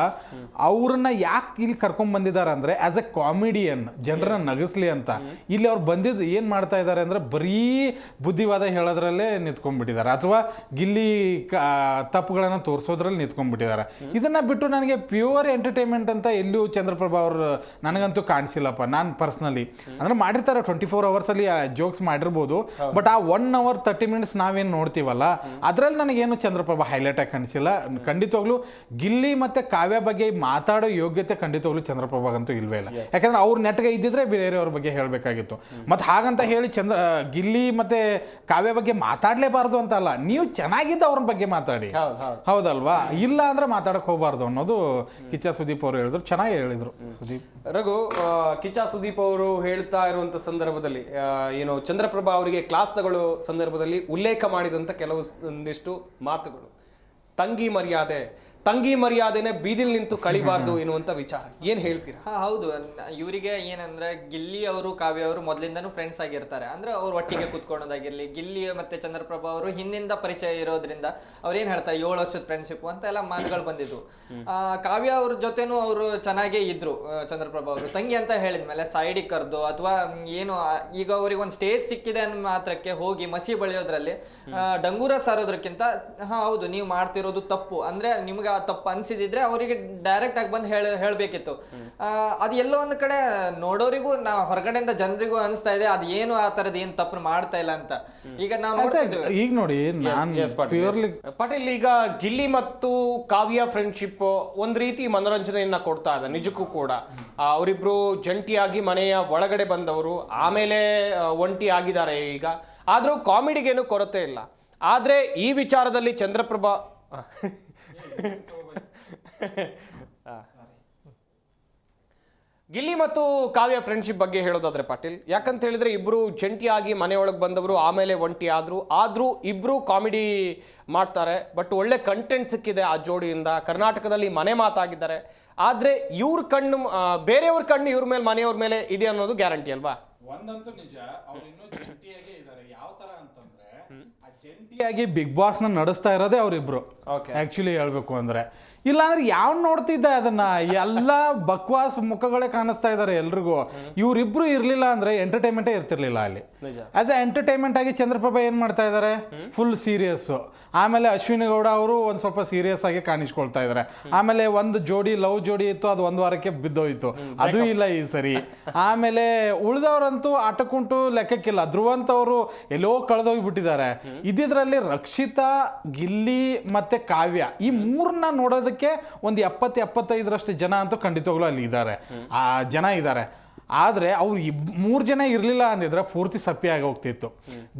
ಅವ್ರನ್ನ ಯಾಕೆ ಇಲ್ಲಿ ಕರ್ಕೊಂಡ್ ಬಂದಿದ್ದಾರೆ ಅಂದರೆ ಆಸ್ ಎ ಕಾಮಿಡಿಯನ್, ಜನರನ್ನ ನಗಿಸ್ಲಿ ಅಂತ. ಇಲ್ಲಿ ಅವ್ರು ಬಂದಿದ್ದು ಏನು ಮಾಡ್ತಾ ಇದ್ದಾರೆ ಅಂದರೆ ಬರೀ ಬುದ್ಧಿವಾದ ಹೇಳೋದ್ರಲ್ಲೇ ನಿಂತ್ಕೊಂಡ್ಬಿಟ್ಟಿದ್ದಾರೆ, ಅಥವಾ ಗಿಲ್ಲಿ ತಪ್ಪುಗಳನ್ನು ತೋರಿಸೋದ್ರಲ್ಲಿ ನಿಂತ್ಕೊಂಡ್ಬಿಟ್ಟಿದ್ದಾರೆ. ಇದನ್ನ ಬಿಟ್ಟು ನನಗೆ ಪ್ಯೂರ್ ಎಂಟರ್ಟೈನ್ಮೆಂಟ್ ಅಂತ ಎಲ್ಲೂ ಚಂದ್ರಪ್ರಭಾ ಅವರು ನನಗಂತೂ ಕಾಣಿಸಿಲ್ಲಪ್ಪ. ನಾನು ಪರ್ಸ್ನಲಿ ಅಂದ್ರೆ ಮಾಡಿರ್ತಾರೆ 24 ಅವರ್ಸಲ್ಲಿ ಜೋಕ್ಸ್ ಮಾಡಿರ್ಬೋದು, ಬಟ್ ಆ 1 hour 30 minutes ನಾವೇನು ನೋಡ್ತೀವಲ್ಲ ಅದರಲ್ಲಿ ನನಗೇನು ಚಂದ್ರಪ್ರಭಾ ಹೈಲೈಟ್ ಆಗಿ ಕಾಣಿಸಿಲ್ಲ. ಖಂಡಿತವಾಗ್ಲೂ ಗಿಲ್ಲಿ ಮತ್ತೆ ಕಾವ್ಯ ಬಗ್ಗೆ ಮಾತಾಡೋ ಯೋಗ್ಯತೆ ಖಂಡಿತವಾಗ್ಲೂ ಚಂದ್ರಪ್ರಭಾಗಂತೂ ಇಲ್ವೇ ಇಲ್ಲ. ಯಾಕಂದ್ರೆ ಅವ್ರ ನೆಟ್ಗೆ ಇದ್ದಿದ್ರೆ ಬೇರೆಯವ್ರ ಬಗ್ಗೆ ಹೇಳಬೇಕಾಗಿತ್ತು. ಮತ್ತು ಹಾಗಂತ ಹೇಳಿ ಗಿಲ್ಲಿ ಮತ್ತೆ ಕಾವ್ಯ ಬಗ್ಗೆ ಮಾತಾಡಲೇಬಾರ್ದು ಅಂತ ಅಲ್ಲ, ನೀವು ಚೆನ್ನಾಗಿದ್ದ ಅವ್ರ ಬಗ್ಗೆ ಮಾತಾಡಿ, ಹೌದಲ್ವಾ? ಇಲ್ಲ ಅಂದ್ರೆ ಮಾತಾಡಕ್ ಹೋಗಬಾರ್ದು ಅನ್ನೋದು ಕಿಚ್ಚ ಸುದೀಪ್ ಅವರು ಹೇಳಿದ್ರು. ಚೆನ್ನಾಗಿ ಹೇಳಿದ್ರು ಸುದೀಪ್. ರಘು, ಕಿಚ್ಚ ಸುದೀಪ್ ಅವರು ಹೇಳ್ತಾ ಇರುವಂತ ಸಂದರ್ಭದಲ್ಲಿ ಏನು ಚಂದ್ರಪ್ರಭಾ ಅವರಿಗೆ ಕ್ಲಾಸ್ ತಗೊಳ್ಳೋ ಸಂದರ್ಭದಲ್ಲಿ ಉಲ್ಲೇಖ ಮಾಡಿದಂತ ಒಂದಿಷ್ಟು ಮಾತುಗಳು, ತಂಗಿ ಮರ್ಯಾದೆನೆ ಬೀದಿಲ್ ನಿಂತು ಕಳಿಬಾರ್ದು ಎನ್ನುವಂತ ವಿಚಾರ, ಏನ್ ಹೇಳ್ತೀರಾ? ಹೌದು, ಇವರಿಗೆ ಏನಂದ್ರೆ ಗಿಲ್ಲಿ ಅವರು ಕಾವ್ಯ ಅವರು ಮೊದಲಿಂದನೂ ಫ್ರೆಂಡ್ಸ್ ಆಗಿರ್ತಾರೆ. ಅಂದ್ರೆ ಅವ್ರು ಒಟ್ಟಿಗೆ ಕುತ್ಕೊಳ್ಳೋದಾಗಿರ್ಲಿ, ಗಿಲ್ಲಿ ಮತ್ತೆ ಚಂದ್ರಪ್ರಭಾ ಅವರು ಹಿಂದಿಂದ ಪರಿಚಯ ಇರೋದ್ರಿಂದ ಅವ್ರು ಏನ್ ಹೇಳ್ತಾರೆ 7 ವರ್ಷದ ಫ್ರೆಂಡ್ಶಿಪ್ ಅಂತ ಎಲ್ಲ ಮಾತುಗಳು ಬಂದಿದ್ವು. ಕಾವ್ಯ ಅವ್ರ ಜೊತೆನೂ ಅವರು ಚೆನ್ನಾಗೇ ಇದ್ರು. ಚಂದ್ರಪ್ರಭಾ ಅವರು ತಂಗಿ ಅಂತ ಹೇಳಿದ್ಮೇಲೆ ಸೈಡಿಗೆ ಕರೆದು ಅಥವಾ ಏನು, ಈಗ ಅವ್ರಿಗೆ ಒಂದು ಸ್ಟೇಜ್ ಸಿಕ್ಕಿದೆ ಅನ್ನೋ ಮಾತ್ರಕ್ಕೆ ಹೋಗಿ ಮಸಿ ಬಳಿಯೋದ್ರಲ್ಲಿ ಡಂಗೂರ ಸಾರೋದ್ರಕ್ಕಿಂತ ಹೌದು ನೀವು ಮಾಡ್ತಿರೋದು ತಪ್ಪು, ಅಂದ್ರೆ ನಿಮ್ಗೆ ತಪ್ಪು ಅನ್ಸಿದಿದ್ರೆ ಅವರಿಗೆ ಡೈರೆಕ್ಟ್ ಆಗಿ ಬಂದು ಹೇಳ್ಬೇಕಿತ್ತು. ಅದು ಎಲ್ಲೋ ಒಂದ್ ಕಡೆ ನೋಡೋರಿಗೂ ನಾ ಹೊರಗಡೆಯಿಂದ ಜನರಿಗೂ ಅನಿಸ್ತಾ ಇದೆ ಅದು ಏನು ಆ ತರದ್ ಏನ್ ತಪ್ಪು ಮಾಡ್ತಾ ಇಲ್ಲ ಅಂತ. ಈಗ ನಾವು ನೋಡ್ತಿದ್ವಿ ಈಗ ನೋಡಿ ಪ್ಯೂರ್ಲಿ ಪಾಟೀಲ್, ಈಗ ಗಿಲ್ಲಿ ಮತ್ತು ಕಾವ್ಯ ಫ್ರೆಂಡ್ಶಿಪ್ ಒಂದ್ ರೀತಿ ಮನೋರಂಜನೆಯನ್ನ ಕೊಡ್ತಾ ಇದೆ ನಿಜಕ್ಕೂ ಕೂಡ. ಅವರಿಬ್ರು ಜಂಟಿಯಾಗಿ ಮನೆಯ ಒಳಗಡೆ ಬಂದವರು, ಆಮೇಲೆ ಒಂಟಿ ಆಗಿದ್ದಾರೆ ಈಗ. ಆದ್ರೂ ಕಾಮಿಡಿಗೇನು ಕೊರತೆ ಇಲ್ಲ. ಆದ್ರೆ ಈ ವಿಚಾರದಲ್ಲಿ ಚಂದ್ರಪ್ರಭಾ ಗಿಲ್ಲಿ ಮತ್ತು ಕಾವ್ಯ ಫ್ರೆಂಡ್ಶಿಪ್ ಬಗ್ಗೆ ಹೇಳೋದಾದ್ರೆ ಪಾಟೀಲ್, ಯಾಕಂತ ಹೇಳಿದ್ರೆ ಇಬ್ರು ಜಂಟಿಯಾಗಿ ಮನೆಯೊಳಗೆ ಬಂದವರು, ಆಮೇಲೆ ಒಂಟಿ ಆದ್ರೂ ಇಬ್ರು ಕಾಮಿಡಿ ಮಾಡ್ತಾರೆ. ಬಟ್ ಒಳ್ಳೆ ಕಂಟೆಂಟ್ ಸಿಕ್ಕಿದೆ ಆ ಜೋಡಿಯಿಂದ. ಕರ್ನಾಟಕದಲ್ಲಿ ಮನೆ ಮಾತಾಗಿದ್ದಾರೆ. ಆದ್ರೆ ಇವ್ರ ಕಣ್ಣು ಬೇರೆಯವ್ರ ಕಣ್ಣು ಇವ್ರ ಮೇಲೆ, ಮನೆಯವ್ರ ಮೇಲೆ ಇದೆ ಅನ್ನೋದು ಗ್ಯಾರಂಟಿ ಅಲ್ವಾ? ಒಂದಂತೂ ನಿಜ, ಅವ್ರು ಇನ್ನೂ ಜಂಟಿಯಾಗೇ ಇದ್ದಾರೆ. ಯಾವ ತರ ಅಂತಂದ್ರೆ ಆ ಜಂಟಿಯಾಗಿ ಬಿಗ್ ಬಾಸ್ ನ ನಡೆಸ್ತಾ ಇರೋದೇ ಅವ್ರಿಬ್ರು ಆಕ್ಚುಲಿ ಹೇಳ್ಬೇಕು ಅಂದ್ರೆ. ಇಲ್ಲಾಂದ್ರೆ ಯಾವ ನೋಡ್ತಿದ್ದ ಅದನ್ನ, ಎಲ್ಲ ಬಕ್ವಾಸ್ ಮುಖಗಳೇ ಕಾಣಿಸ್ತಾ ಇದಾರೆ ಎಲ್ರಿಗೂ. ಇವ್ರಿಬ್ರು ಇರ್ಲಿಲ್ಲ ಅಂದ್ರೆ ಎಂಟರ್ಟೈನ್ಮೆಂಟೇ ಇರ್ತಿರ್ಲಿಲ್ಲ ಅಲ್ಲಿ. ಆಸ್ ಎ ಎಂಟರ್ಟೈನ್ಮೆಂಟ್ ಆಗಿ ಚಂದ್ರಪ್ರಭಾ ಏನ್ ಮಾಡ್ತಾ ಇದಾರೆ, ಫುಲ್ ಸೀರಿಯಸ್. ಆಮೇಲೆ ಅಶ್ವಿನಿ ಗೌಡ ಅವರು ಒಂದ್ ಸ್ವಲ್ಪ ಸೀರಿಯಸ್ ಆಗಿ ಕಾಣಿಸ್ಕೊಳ್ತಾ ಇದಾರೆ. ಆಮೇಲೆ ಒಂದು ಜೋಡಿ ಲವ್ ಜೋಡಿ ಇತ್ತು, ಅದು ಒಂದ್ ವಾರಕ್ಕೆ ಬಿದ್ದೋಯ್ತು, ಅದು ಇಲ್ಲ ಈ ಸರಿ. ಆಮೇಲೆ ಉಳಿದವ್ರಂತೂ ಆಟಕ್ಕುಂಟು ಲೆಕ್ಕಕ್ಕಿಲ್ಲ. ಧ್ರುವಂತ್ ಅವರು ಎಲ್ಲೋ ಕಳೆದೋಗ್ಬಿಟ್ಟಿದ್ದಾರೆ. ಇದ್ರಲ್ಲಿ ರಕ್ಷಿತಾ, ಗಿಲ್ಲಿ ಮತ್ತೆ ಕಾವ್ಯ, ಈ ಮೂರನ್ನ ನೋಡೋದಕ್ಕೆ ಒಂದು 70-75ರಷ್ಟು ಜನ ಅಂತೂ ಖಂಡಿತವಾಗ್ಲೂ ಅಲ್ಲಿ ಇದ್ದಾರೆ, ಆ ಜನ ಇದ್ದಾರೆ. ಆದರೆ ಅವ್ರು 3 ಜನ ಇರಲಿಲ್ಲ ಅಂದಿದ್ರೆ ಪೂರ್ತಿ ಸಪ್ಪಿಯಾಗಿ ಹೋಗ್ತಿತ್ತು.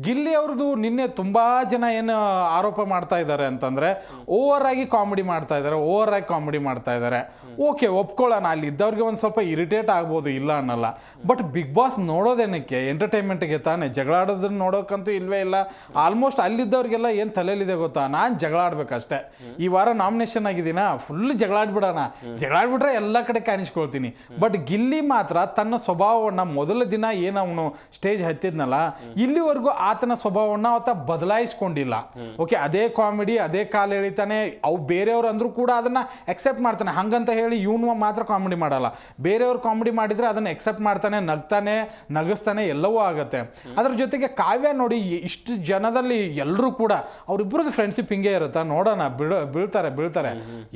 ಗಿಲ್ಲಿ ಅವ್ರದ್ದು ನಿನ್ನೆ ತುಂಬಾ ಜನ ಏನು ಆರೋಪ ಮಾಡ್ತಾ ಇದ್ದಾರೆ ಅಂತಂದ್ರೆ ಓವರ್ ಆಗಿ ಕಾಮಿಡಿ ಮಾಡ್ತಾ ಇದ್ದಾರೆ. ಓಕೆ, ಒಪ್ಕೊಳ್ಳೋಣ, ಅಲ್ಲಿ ಇದ್ದವ್ರಿಗೆ ಒಂದು ಸ್ವಲ್ಪ ಇರಿಟೇಟ್ ಆಗ್ಬೋದು, ಇಲ್ಲ ಅನ್ನಲ್ಲ. ಬಟ್ ಬಿಗ್ ಬಾಸ್ ನೋಡೋದೇನಕ್ಕೆ? ಎಂಟರ್ಟೈನ್ಮೆಂಟ್ಗೆ ತಾನೆ. ಜಗಳ ಆಡೋದನ್ನ ನೋಡೋಕ್ಕಂತೂ ಇಲ್ವೇ ಇಲ್ಲ. ಆಲ್ಮೋಸ್ಟ್ ಅಲ್ಲಿದ್ದವ್ರಿಗೆಲ್ಲ ಏನು ತಲೆಯಲ್ಲಿದೆ ಗೊತ್ತಾ, ನಾನು ಜಗಳ ಆಡ್ಬೇಕಷ್ಟೇ. ಈ ವಾರ ನಾಮಿನೇಷನ್ ಆಗಿದ್ದೀನಾ, ಫುಲ್ ಜಗಳ ಆಡ್ಬಿಟ್ರೆ ಎಲ್ಲ ಕಡೆ ಕಾಣಿಸ್ಕೊಳ್ತೀನಿ. ಬಟ್ ಗಿಲ್ಲಿ ಮಾತ್ರ ತನ್ನ ಸ್ವಭಾವವನ್ನು ಮೊದಲ ದಿನ ಏನು ಅವನು ಸ್ಟೇಜ್ ಹತ್ತಿದ್ನಲ್ಲ, ಇಲ್ಲಿವರೆಗೂ ಆತನ ಸ್ವಭಾವವನ್ನು ಆತ ಬದಲಾಯಿಸ್ಕೊಂಡಿಲ್ಲ. ಓಕೆ, ಅದೇ ಕಾಮಿಡಿ, ಅದೇ ಕಾಲು ಎಳಿತಾನೆ. ಅವು ಬೇರೆಯವ್ರು ಅಂದ್ರೂ ಕೂಡ ಅದನ್ನ ಎಕ್ಸೆಪ್ಟ್ ಮಾಡ್ತಾನೆ. ಹಂಗಂತ ಹೇಳಿ ಇವನು ಮಾತ್ರ ಕಾಮಿಡಿ ಮಾಡಲ್ಲ. ಬೇರೆಯವ್ರು ಕಾಮಿಡಿ ಮಾಡಿದ್ರೆ ಅದನ್ನ ಎಕ್ಸೆಪ್ಟ್ ಮಾಡ್ತಾನೆ, ನಗಿಸ್ತಾನೆ, ಎಲ್ಲವೂ ಆಗುತ್ತೆ. ಅದ್ರ ಜೊತೆಗೆ ಕಾವ್ಯ ನೋಡಿ, ಇಷ್ಟು ಜನದಲ್ಲಿ ಎಲ್ಲರೂ ಕೂಡ ಅವ್ರಿಬ್ರದ್ದು ಫ್ರೆಂಡ್ಶಿಪ್ ಹಿಂಗೆ ಇರುತ್ತಾ, ನೋಡೋಣ, ಬೀಳ್ತಾರೆ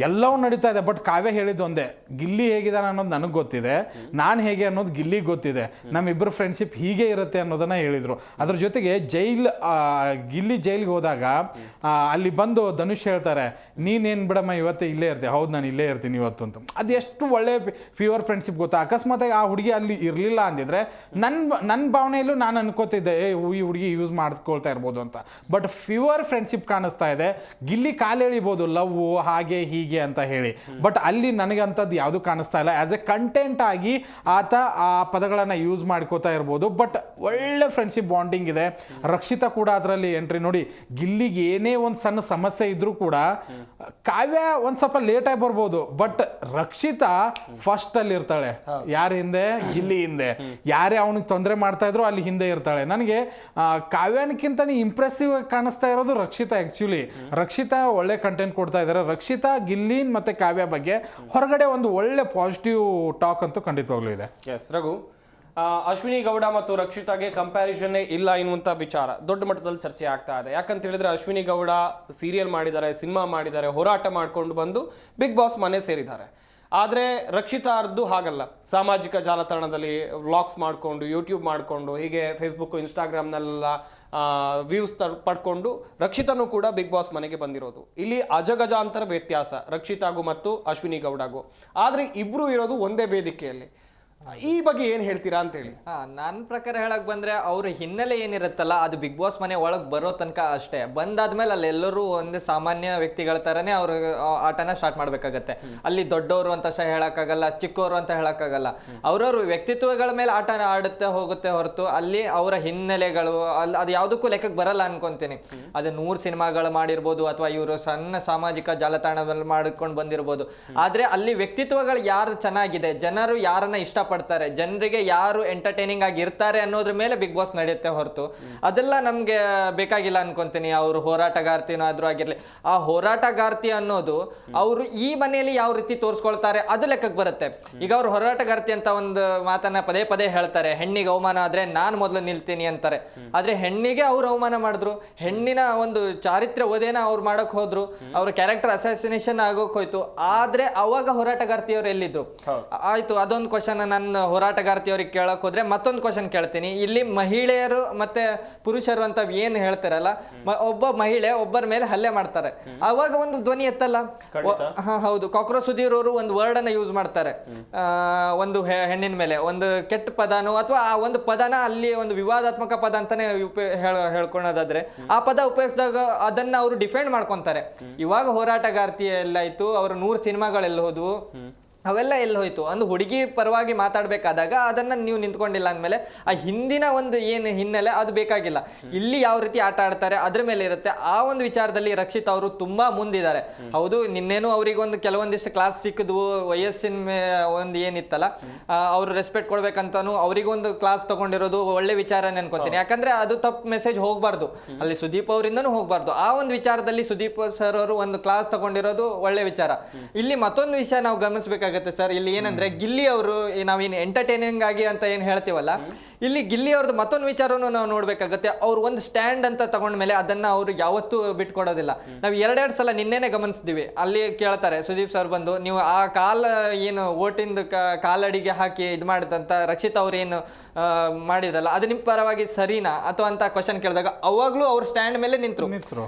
ಎಲ್ಲವೂ ನಡೀತಾ ಇದೆ. ಬಟ್ ಕಾವ್ಯ ಹೇಳಿದ್ದು ಒಂದೇ, ಗಿಲ್ಲಿ ಹೇಗಿದ್ದಾನೆ ಅನ್ನೋದು ನನಗೆ ಗೊತ್ತಿದೆ, ನಾನು ಹೇಗೆ ಅನ್ನೋದು ಗಿಲ್ಲಿಗೆ ಗೊತ್ತಿದೆ, ನಮ್ಮಿಬ್ಬರು ಫ್ರೆಂಡ್ಶಿಪ್ ಹೀಗೆ ಇರುತ್ತೆ ಅನ್ನೋದನ್ನ ಹೇಳಿದ್ರು. ಅದ್ರ ಜೊತೆಗೆ ಗಿಲ್ಲಿ ಜೈಲ್ಗೆ ಹೋದಾಗ ಅಲ್ಲಿ ಬಂದು ಧನುಷ್ ಹೇಳ್ತಾರೆ, ನೀನೇನ್ ಬಿಡಮ್ಮ ಇವತ್ತೇ ಇಲ್ಲೇ ಇರ್ತೀಯ. ಹೌದು, ನಾನು ಇಲ್ಲೇ ಇರ್ತೀನಿ ಇವತ್ತು ಅಂತ. ಅದು ಎಷ್ಟು ಒಳ್ಳೆ ಪ್ಯೂರ್ ಫ್ರೆಂಡ್ಶಿಪ್ ಗೊತ್ತಾ. ಅಕಸ್ಮಾತ್ ಆ ಹುಡುಗಿ ಅಲ್ಲಿ ಇರಲಿಲ್ಲ ಅಂದಿದ್ರೆ ನನ್ನ ಭಾವನೆಯಲ್ಲೂ ನಾನು ಅನ್ಕೋತಿದ್ದೆ, ಈ ಹುಡುಗಿ ಯೂಸ್ ಮಾಡ್ಕೊಳ್ತಾ ಇರ್ಬೋದು ಅಂತ. ಬಟ್ ಪ್ಯೂರ್ ಫ್ರೆಂಡ್ಶಿಪ್ ಕಾಣಿಸ್ತಾ ಇದೆ. ಗಿಲ್ಲಿ ಕಾಲು ಎಳಿಬೋದು, ಲವ್ ಹಾಗೆ ಹೀಗೆ ಅಂತ ಹೇಳಿ. ಬಟ್ ಅಲ್ಲಿ ನನಗಂಥದ್ದು ಯಾವುದು ಕಾಣಿಸ್ತಾ ಇಲ್ಲ. ಆಸ್ ಎ ಕಂಟೆಂಟ್ ಆಗಿ ಆತ ಆ ಪದಗಳನ್ನ ಯೂಸ್ ಮಾಡ್ಕೋತಾ ಇರ್ಬೋದು. ಬಟ್ ಒಳ್ಳೆ ಫ್ರೆಂಡ್ಶಿಪ್ ಬಾಂಡಿಂಗ್ ಇದೆ. ರಕ್ಷಿತಾ ಕೂಡ ಅದರಲ್ಲಿ ಎಂಟ್ರಿ ನೋಡಿ. ಗಿಲ್ಲಿಗೆ ಏನೇ ಒಂದು ಸಣ್ಣ ಸಮಸ್ಯೆ ಇದ್ರೂ ಕೂಡ ಕಾವ್ಯ ಒಂದ್ ಸ್ವಲ್ಪ ಲೇಟ್ ಆಗಿ ಬರ್ಬೋದು, ಬಟ್ ರಕ್ಷಿತಾ ಫಸ್ಟ್ ಅಲ್ಲಿ ಇರ್ತಾಳೆ. ಯಾರ ಹಿಂದೆ? ಗಿಲ್ಲಿ ಹಿಂದೆ. ಯಾರೇ ಅವನಿಗೆ ತೊಂದರೆ ಮಾಡ್ತಾ ಇದ್ರು ಅಲ್ಲಿ ಹಿಂದೆ ಇರ್ತಾಳೆ. ನನಗೆ ಕಾವ್ಯನಕ್ಕಿಂತ ಇಂಪ್ರೆಸಿವ್ ಆಗಿ ಕಾಣಿಸ್ತಾ ಇರೋದು ರಕ್ಷಿತಾ. ಆಕ್ಚುಲಿ ರಕ್ಷಿತಾ ಒಳ್ಳೆ ಕಂಟೆಂಟ್ ಕೊಡ್ತಾ ಇದ್ದಾರೆ. ರಕ್ಷಿತಾ, ಗಿಲ್ಲಿ ಮತ್ತೆ ಕಾವ್ಯ ಬಗ್ಗೆ ಹೊರಗಡೆ ಒಂದು ಒಳ್ಳೆ ಪಾಸಿಟಿವ್ ಟಾಕ್ ಅಂತೂ ಖಂಡಿತವಾಗ್ಲೂ ಇದೆ. ಎಸ್ ರಘು, ಅಶ್ವಿನಿ ಗೌಡ ಮತ್ತು ರಕ್ಷಿತಾಗೆ ಕಂಪ್ಯಾರಿಸನ್ನೇ ಇಲ್ಲ ಎನ್ನುವಂಥ ವಿಚಾರ ದೊಡ್ಡ ಮಟ್ಟದಲ್ಲಿ ಚರ್ಚೆ ಆಗ್ತಾ ಇದೆ. ಯಾಕಂತ ಹೇಳಿದ್ರೆ ಅಶ್ವಿನಿ ಗೌಡ ಸೀರಿಯಲ್ ಮಾಡಿದ್ದಾರೆ, ಸಿನಿಮಾ ಮಾಡಿದ್ದಾರೆ, ಹೋರಾಟ ಮಾಡ್ಕೊಂಡು ಬಂದು ಬಿಗ್ ಬಾಸ್ ಮನೆ ಸೇರಿದ್ದಾರೆ. ಆದರೆ ರಕ್ಷಿತಾ ಅವ್ರದ್ದು ಹಾಗಲ್ಲ. ಸಾಮಾಜಿಕ ಜಾಲತಾಣದಲ್ಲಿ ವ್ಲಾಗ್ಸ್ ಮಾಡಿಕೊಂಡು, ಯೂಟ್ಯೂಬ್ ಮಾಡಿಕೊಂಡು, ಹೀಗೆ ಫೇಸ್ಬುಕ್, ಇನ್ಸ್ಟಾಗ್ರಾಮ್ನೆಲ್ಲ ವ್ಯೂಸ್ ಪಡ್ಕೊಂಡು ರಕ್ಷಿತಾನೂ ಕೂಡ ಬಿಗ್ ಬಾಸ್ ಮನೆಗೆ ಬಂದಿರೋದು. ಇಲ್ಲಿ ಅಜಗಜಾಂತರ ವ್ಯತ್ಯಾಸ ರಕ್ಷಿತಾಗೂ ಮತ್ತು ಅಶ್ವಿನಿ ಗೌಡಗೂ. ಆದರೆ ಇಬ್ರು ಇರೋದು ಒಂದೇ ವೇದಿಕೆಯಲ್ಲಿ. ಈ ಬಗ್ಗೆ ಏನ್ ಹೇಳ್ತೀರಾ ಅಂತೇಳಿ. ನನ್ನ ಪ್ರಕಾರ ಹೇಳಕ್ ಬಂದ್ರೆ ಅವ್ರ ಹಿನ್ನೆಲೆ ಏನಿರುತ್ತಲ್ಲ ಅದು ಬಿಗ್ ಬಾಸ್ ಮನೆ ಒಳಗೆ ಬರೋ ತನಕ ಅಷ್ಟೇ. ಬಂದಾದ್ಮೇಲೆ ಅಲ್ಲಿ ಎಲ್ಲರೂ ಒಂದೇ ಸಾಮಾನ್ಯ ವ್ಯಕ್ತಿಗಳ ತರನೇ ಅವ್ರ ಆಟನ ಸ್ಟಾರ್ಟ್ ಮಾಡ್ಬೇಕಾಗತ್ತೆ. ಅಲ್ಲಿ ದೊಡ್ಡವರು ಅಂತ ಹೇಳಕ್ಕಾಗಲ್ಲ, ಚಿಕ್ಕವರು ಅಂತ ಹೇಳಕ್ಕಾಗಲ್ಲ. ಅವ್ರವ್ರ ವ್ಯಕ್ತಿತ್ವಗಳ ಮೇಲೆ ಆಟ ಆಡುತ್ತೆ ಹೋಗುತ್ತೆ ಹೊರತು ಅಲ್ಲಿ ಅವರ ಹಿನ್ನೆಲೆಗಳು ಅದು ಯಾವುದಕ್ಕೂ ಲೆಕ್ಕಕ್ಕೆ ಬರಲ್ಲ ಅನ್ಕೊಂತೀನಿ. ಅದು 100 ಸಿನಿಮಾಗಳು ಮಾಡಿರ್ಬೋದು ಅಥವಾ ಇವರು ಸಣ್ಣ ಸಾಮಾಜಿಕ ಜಾಲತಾಣದಲ್ಲಿ ಮಾಡ್ಕೊಂಡು ಬಂದಿರ್ಬೋದು. ಆದ್ರೆ ಅಲ್ಲಿ ವ್ಯಕ್ತಿತ್ವಗಳು ಯಾರು ಚೆನ್ನಾಗಿದೆ, ಜನರು ಯಾರನ್ನ ಇಷ್ಟ ಇಷ್ಟಪಡ್ತಾರೆ, ಜನರಿಗೆ ಯಾರು ಎಂಟರ್ಟೈನಿಂಗ್ ಆಗಿ ಇರ್ತಾರೆ ಅನ್ನೋದ್ರ ಮೇಲೆ ಬಿಗ್ ಬಾಸ್ ನಡೆಯುತ್ತೆ ಹೊರತು ಅದೆಲ್ಲ ನಮ್ಗೆ ಬೇಕಾಗಿಲ್ಲ ಅನ್ಕೊಂತೀನಿ. ಅವ್ರು ಹೋರಾಟಗಾರ್ತಿನಾದ್ರೂ ಆಗಿರ್ಲಿ, ಆ ಹೋರಾಟಗಾರ್ತಿ ಅನ್ನೋದು ಅವರು ಈ ಮನೆಯಲ್ಲಿ ಯಾವ ರೀತಿ ತೋರಿಸ್ಕೊಳ್ತಾರೆ ಅದು ಲೆಕ್ಕಕ್ಕೆ ಬರುತ್ತೆ. ಈಗ ಅವ್ರು ಹೋರಾಟಗಾರ್ತಿ ಅಂತ ಒಂದು ಮಾತನ್ನ ಪದೇ ಪದೇ ಹೇಳ್ತಾರೆ, ಹೆಣ್ಣಿಗೆ ಅವಮಾನ ಆದ್ರೆ ನಾನು ಮೊದಲು ನಿಲ್ತೀನಿ ಅಂತಾರೆ. ಆದ್ರೆ ಹೆಣ್ಣಿಗೆ ಅವ್ರು ಅವಮಾನ ಮಾಡಿದ್ರು, ಹೆಣ್ಣಿನ ಒಂದು ಚಾರಿತ್ರ್ಯ ಓದೇನ ಅವ್ರು ಮಾಡಕ್ ಹೋದ್ರು, ಅವ್ರ ಕ್ಯಾರೆಕ್ಟರ್ ಅಸಾಸಿನೇಷನ್ ಆಗೋಕ್ ಹೋಯ್ತು. ಆದ್ರೆ ಅವಾಗ ಹೋರಾಟಗಾರ್ತಿಯವ್ರು ಎಲ್ಲಿದ್ರು? ಆಯ್ತು, ಅದೊಂದು ಕ್ವಶನ್ ನಾನು ಹೋರಾಟಗಾರ್ತಿಯವ್ರಿಗೆ ಕೇಳಕ್ ಹೋದ್ರೆ ಮತ್ತೊಂದು ಕ್ವಶನ್ ಕೇಳ್ತೀನಿ. ಇಲ್ಲಿ ಮಹಿಳೆಯರು ಮತ್ತೆ ಪುರುಷರು ಅಂತ ಏನ್ ಹೇಳ್ತಾರಲ್ಲ, ಒಬ್ಬ ಮಹಿಳೆ ಒಬ್ಬರ ಮೇಲೆ ಹಲ್ಲೆ ಮಾಡ್ತಾರೆ, ಅವಾಗ ಒಂದು ಧ್ವನಿ ಎತ್ತಲ್ಲ. ಹೌದು, ಕಾಕ್ರೋಚ್ ಸುಧೀರ್ ಅವರು ಒಂದು ವರ್ಡ್ ಅನ್ನ ಯೂಸ್ ಮಾಡ್ತಾರೆ, ಒಂದು ಹೆಣ್ಣಿನ ಮೇಲೆ ಒಂದು ಕೆಟ್ಟ ಪದನೋ ಅಥವಾ ಆ ಒಂದು ಪದನ ಅಲ್ಲಿ ಒಂದು ವಿವಾದಾತ್ಮಕ ಪದ ಅಂತಾನೆ ಹೇಳ್ಕೊಳ್ಳೋದಾದ್ರೆ ಆ ಪದ ಉಪಯೋಗಿಸಿದಾಗ ಅದನ್ನ ಅವರು ಡಿಫೆಂಡ್ ಮಾಡ್ಕೊಂತಾರೆ. ಇವಾಗ ಹೋರಾಟಗಾರ್ತಿ ಎಲ್ಲಾಯ್ತು, ಅವ್ರ 100 ಸಿನಿಮಾಗಳೆಲ್ಲ ಹೋದ್ವು, ಅವೆಲ್ಲ ಎಲ್ಲಿ ಹೋಯ್ತು? ಒಂದು ಹುಡುಗಿ ಪರವಾಗಿ ಮಾತಾಡ್ಬೇಕಾದಾಗ ಅದನ್ನ ನೀವು ನಿಂತ್ಕೊಂಡಿಲ್ಲ ಅಂದಮೇಲೆ ಆ ಹಿಂದಿನ ಒಂದು ಏನು ಹಿನ್ನೆಲೆ ಅದು ಬೇಕಾಗಿಲ್ಲ. ಇಲ್ಲಿ ಯಾವ ರೀತಿ ಆಟ ಆಡ್ತಾರೆ ಅದ್ರ ಮೇಲೆ ಇರುತ್ತೆ. ಆ ಒಂದು ವಿಚಾರದಲ್ಲಿ ರಕ್ಷಿತ್ ಅವರು ತುಂಬಾ ಮುಂದಿದ್ದಾರೆ. ಹೌದು, ನಿನ್ನೇನು ಅವ್ರಿಗೆ ಒಂದು ಕೆಲವೊಂದಿಷ್ಟು ಕ್ಲಾಸ್ ಸಿಕ್ಕಿದ್ವು, ವಯಸ್ಸಿನ ಒಂದು ಏನಿತ್ತಲ್ಲ ಅವ್ರು ರೆಸ್ಪೆಕ್ಟ್ ಕೊಡ್ಬೇಕಂತಾನು ಅವರಿಗೊಂದು ಕ್ಲಾಸ್ ತಗೊಂಡಿರೋದು ಒಳ್ಳೆ ವಿಚಾರ ಅನ್ಕೊಂತೀನಿ. ಯಾಕಂದ್ರೆ ಅದು ತಪ್ಪು ಮೆಸೇಜ್ ಹೋಗ್ಬಾರ್ದು, ಅಲ್ಲಿ ಸುದೀಪ್ ಅವರಿಂದನೂ ಹೋಗ್ಬಾರ್ದು. ಆ ಒಂದು ವಿಚಾರದಲ್ಲಿ ಸುದೀಪ್ ಸರ್ ಅವರು ಒಂದು ಕ್ಲಾಸ್ ತಗೊಂಡಿರೋದು ಒಳ್ಳೆ ವಿಚಾರ. ಇಲ್ಲಿ ಮತ್ತೊಂದು ವಿಷಯ ನಾವು ಗಮನಿಸಬೇಕಾಗುತ್ತೆ ಸರ್. ಇಲ್ಲಿ ಏನಂದ್ರೆ ಗಿಲ್ಲಿ ಅವರು ನಾವೇನು ಎಂಟರ್ಟೈನಿಂಗ್ ಆಗಿ ಅಂತ ಏನ್ ಹೇಳ್ತೀವಲ್ಲ, ಇಲ್ಲಿ ಗಿಲ್ಲಿ ಅವ್ರದ್ದು ಮತ್ತೊಂದು ವಿಚಾರವನ್ನು ನಾವು ನೋಡ್ಬೇಕಾಗತ್ತೆ. ಅವ್ರು ಒಂದು ಸ್ಟ್ಯಾಂಡ್ ಅಂತ ತಗೊಂಡ್ಮೇಲೆ ಅದನ್ನ ಅವ್ರು ಯಾವತ್ತೂ ಬಿಟ್ಕೊಡೋದಿಲ್ಲ. ನಾವು ಎರಡೆರಡು ಸಲ ನಿನ್ನೆನೆ ಗಮನಿಸಿದ್ವಿ, ಅಲ್ಲಿ ಕೇಳ್ತಾರೆ ಸುದೀಪ್ ಸರ್ ಬಂದು, ನೀವು ಆ ಏನು ಓಟಿಂದ ಕಾಲಡಿಗೆ ಹಾಕಿ ಇದು ಮಾಡಿದಂತ ರಕ್ಷಿತ್ ಅವ್ರು ಏನು ಮಾಡಿದ್ರಲ್ಲ ಅದು ನಿಮ್ ಪರವಾಗಿ ಸರಿನಾ ಅಥವಾ ಅಂತ ಕ್ವಶನ್ ಕೇಳಿದಾಗ ಅವಾಗ್ಲೂ ಅವ್ರ ಸ್ಟ್ಯಾಂಡ್ ಮೇಲೆ ನಿಂತ್ರು.